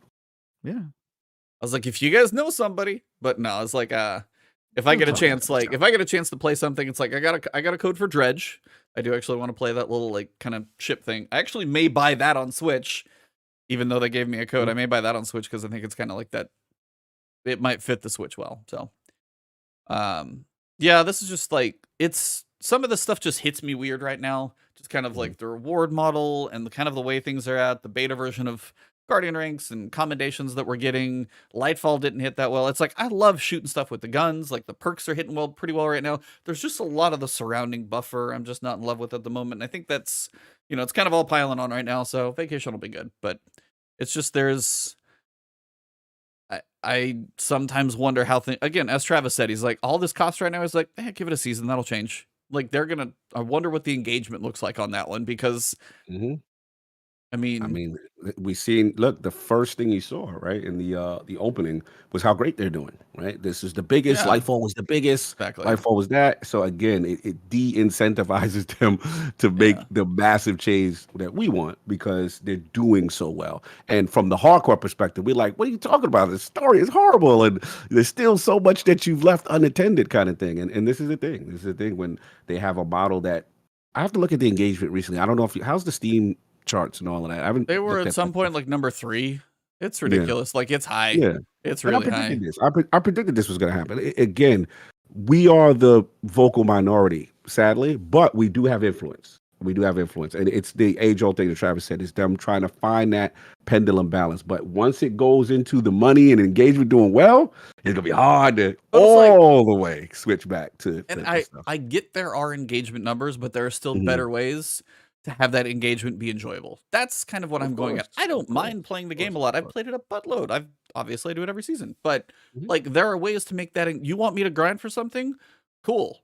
Yeah. I was like, if you guys know somebody, but no, it's like, if I get a chance, to play something, it's like, I got a code for Dredge. I do actually want to play that little like kind of ship thing. I actually may buy that on Switch, even though they gave me a code. I may buy that on Switch because I think it's kind of like that. It might fit the Switch well. So, yeah, this is just like, some of the stuff just hits me weird right now. Just kind of like the reward model and the kind of the way things are at the beta version of Guardian ranks and commendations that we're getting. Lightfall didn't hit that well. It's like, I love shooting stuff with the guns. Like the perks are hitting pretty well right now. There's just a lot of the surrounding buffer I'm just not in love with at the moment. And I think that's, it's kind of all piling on right now. So Vacation will be good, but it's just, I sometimes wonder how again, as Travis said, he's like, all this cost right now is like, give it a season. That'll change. Like I wonder what the engagement looks like on that one because I mean, we seen. Look, the first thing you saw, right, in the opening was how great they're doing. Right, this is the biggest. Yeah. Lightfall was the biggest. Exactly. Lightfall was that. So again, it de-incentivizes them to make the massive change that we want because they're doing so well. And from the hardcore perspective, we're like, what are you talking about? The story is horrible, and there's still so much that you've left unattended, kind of thing. And this is the thing. This is the thing when they have a model that I have to look at the engagement recently. I don't know if how's the Steam charts and all of that. They were at some point like number 3. It's ridiculous. Like it's high. Yeah, it's really high. I predicted this was going to happen. Again, we are the vocal minority, sadly, but we do have influence. And it's the age-old thing that Travis said. Is them trying to find that pendulum balance. But once it goes into the money and engagement doing well, it's gonna be hard to all the way switch back to. And I get there are engagement numbers, but there are still better ways to have that engagement be enjoyable. That's kind of what I'm going at. I don't mind playing the game a lot. I've played it a buttload. I do it every season. But like there are ways to make that. You want me to grind for something? Cool.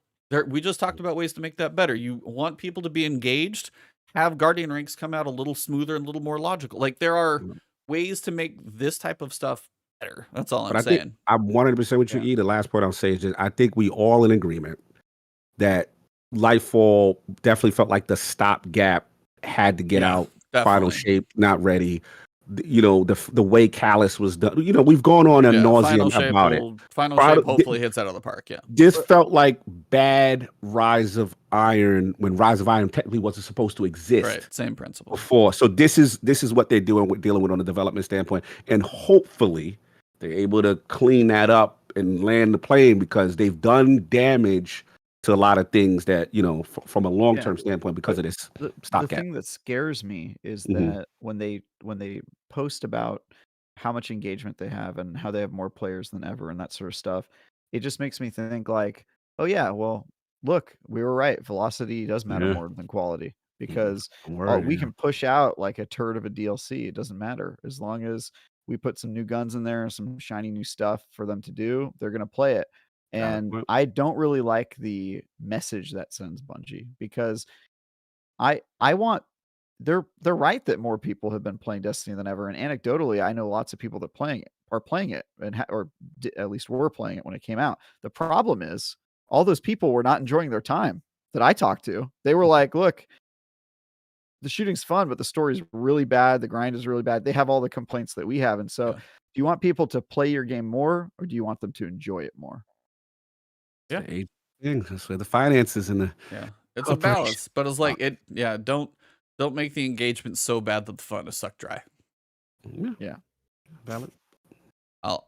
We just talked about ways to make that better. You want people to be engaged, have Guardian ranks come out a little smoother and a little more logical. Like there are ways to make this type of stuff better. That's all I'm saying. I'm 100% with you, E. The last point I'll say is just I think we all in agreement that Lightfall definitely felt like the stopgap had to get out, final shape, not ready. the way Callus was done. We've gone on ad nauseum about it. Final Shape hopefully hits out of the park. Yeah, this felt like bad Rise of Iron when Rise of Iron technically wasn't supposed to exist. Right, same principle before. So this is what they're dealing with on the development standpoint, and hopefully they're able to clean that up and land the plane, because they've done damage to a lot of things that from a long-term standpoint because of this stopgap. The thing that scares me is Mhm. that when they post about how much engagement they have and how they have more players than ever and that sort of stuff, it just makes me think like, oh yeah, well, look, we were right. Velocity does matter more than quality, because we can push out like a turd of a DLC. It doesn't matter as long as we put some new guns in there and some shiny new stuff for them to do. They're gonna play it. And I don't really like the message that sends Bungie, because I want they're right that more people have been playing Destiny than ever, and anecdotally, I know lots of people that are playing it and at least were playing it when it came out. The problem is all those people were not enjoying their time that I talked to. They were like, "Look, the shooting's fun, but the story's really bad. The grind is really bad." They have all the complaints that we have, and so do you want people to play your game more, or do you want them to enjoy it more? Yeah, that's where the finances and it's a balance, but it's like don't make the engagement so bad that the fun is sucked dry. Yeah, valid.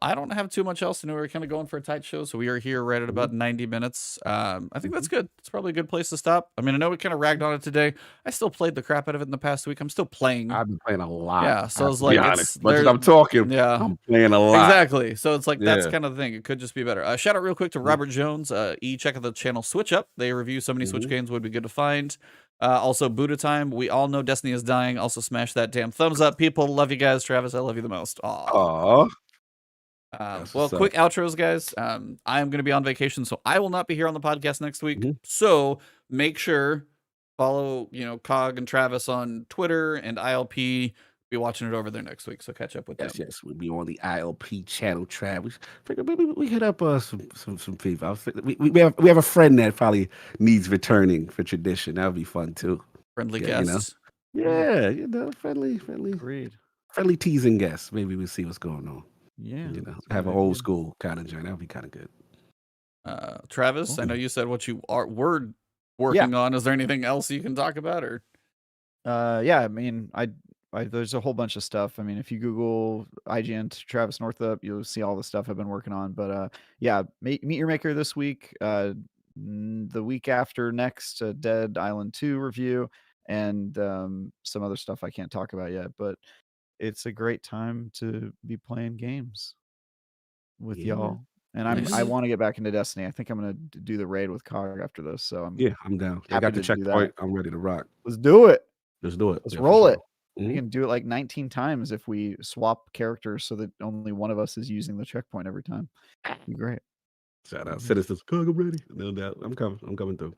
I don't have too much else to know. We're kind of going for a tight show, so we are here right at about 90 minutes. I think that's good. It's probably a good place to stop. I mean, I know we kind of ragged on it today. I still played the crap out of it in the past week. I'm still playing. I've been playing a lot. Yeah, so it's like I'm talking. Yeah, I'm playing a lot. Exactly. So it's like that's kind of the thing. It could just be better. Shout out real quick to Robert Jones. Check out the channel Switch Up. They review so many Switch games. Would be good to find. Also, Buddha Time. We all know Destiny is dying. Also, smash that damn thumbs up, people. Love you guys. Travis, I love you the most. Aww. Well, quick outros, guys. I am going to be on vacation, so I will not be here on the podcast next week. So make sure follow, Cog and Travis on Twitter, and ILP. Be watching it over there next week, so catch up with them. Yes, we'll be on the ILP channel. Travis, maybe we hit up some people. We have a friend that probably needs returning for tradition. That would be fun too. Friendly guests. Yeah, friendly. Agreed. Friendly teasing guests. Maybe we'll see what's going on. Yeah, have an old school kind of joint. That would be kind of good. Travis, I know you said what you were working on. Is there anything else you can talk about, or? Yeah, I mean, I there's a whole bunch of stuff. I mean, if you Google IGN Travis Northup, you'll see all the stuff I've been working on. But yeah, Meet Your Maker this week. The week after next, Dead Island 2 review, and some other stuff I can't talk about yet. But it's a great time to be playing games with y'all. And I want to get back into Destiny. I think I'm going to do the raid with Cog after this. So I'm down. I got the checkpoint. I'm ready to rock. Let's do it. Let's do it. Let's roll it. We can do it like 19 times if we swap characters so that only one of us is using the checkpoint every time. It'd be great. Shout out. Citizens. Cog, I'm ready. No doubt. I'm coming through.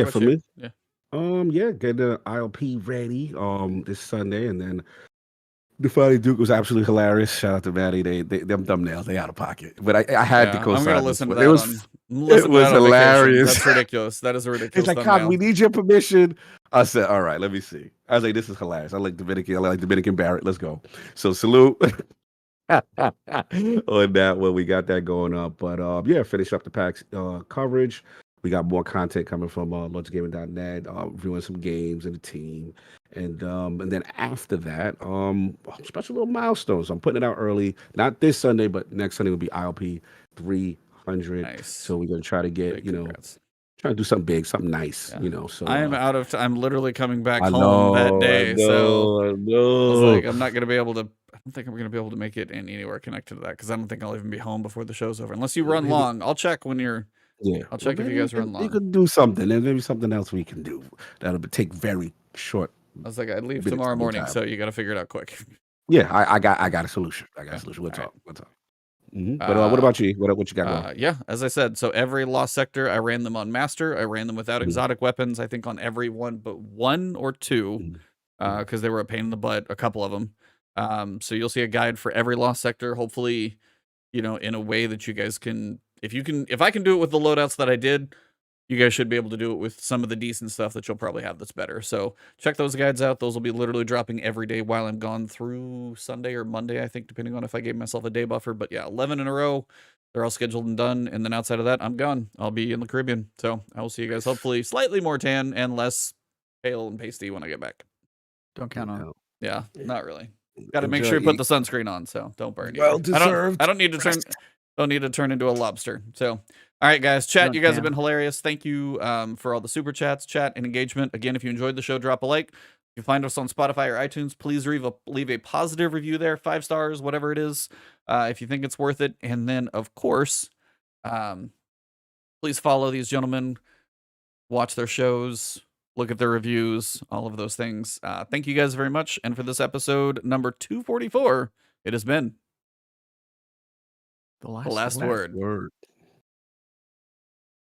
For me. Get the ILP ready this Sunday, and then the Friday Duke was absolutely hilarious. Shout out to Maddie. Them thumbnails, they out of pocket. But I had to co-sign. I'm gonna listen to that. It was hilarious. That's ridiculous. That is a ridiculous. It's like, God, we need your permission. I said, all right, let me see. I was like, this is hilarious. I like Dominican Barrett. Let's go. So salute on that one. We got that going up. But finish up the PAX coverage. We got more content coming from LordCognito.net, reviewing some games and the team. And then after that, special little milestones. I'm putting it out early. Not this Sunday, but next Sunday will be ILP 300. Nice. So we're going to try to get, trying to do something big, something nice, So I am out of time. I'm literally coming back home that day. So I was like, I'm not going to be able to. I don't think I'm going to be able to make it anywhere connected to that, because I don't think I'll even be home before the show's over. Unless you run long. I'll check when you're. Yeah, I'll check if you guys run long. You could do something, and maybe something else we can do that'll take very short. I was like, I'd leave tomorrow morning, so you got to figure it out quick. Yeah, I got a solution. We'll talk. But what about you? What you got going? Yeah, as I said, so every lost sector, I ran them on Master. I ran them without exotic weapons. I think on every one but one or two, because they were a pain in the butt, a couple of them. So you'll see a guide for every lost sector. Hopefully, in a way that you guys can. If I can do it with the loadouts that I did, you guys should be able to do it with some of the decent stuff that you'll probably have that's better. So check those guides out. Those will be literally dropping every day while I'm gone through Sunday or Monday, I think, depending on if I gave myself a day buffer. But yeah, 11 in a row. They're all scheduled and done. And then outside of that, I'm gone. I'll be in the Caribbean. So I will see you guys hopefully slightly more tan and less pale and pasty when I get back. Don't count on it. Yeah, not really. Got to make sure you put the sunscreen on, so don't burn. Well either. deserved. I don't need to turn into a lobster. So, all right, guys, chat. You guys have been hilarious. Thank you for all the super chats, chat, and engagement. Again, if you enjoyed the show, drop a like. If you find us on Spotify or iTunes, please leave a positive review there, 5 stars, whatever it is, if you think it's worth it. And then, of course, please follow these gentlemen, watch their shows, look at their reviews, all of those things. Thank you guys very much. And for this episode number 244, it has been The last word.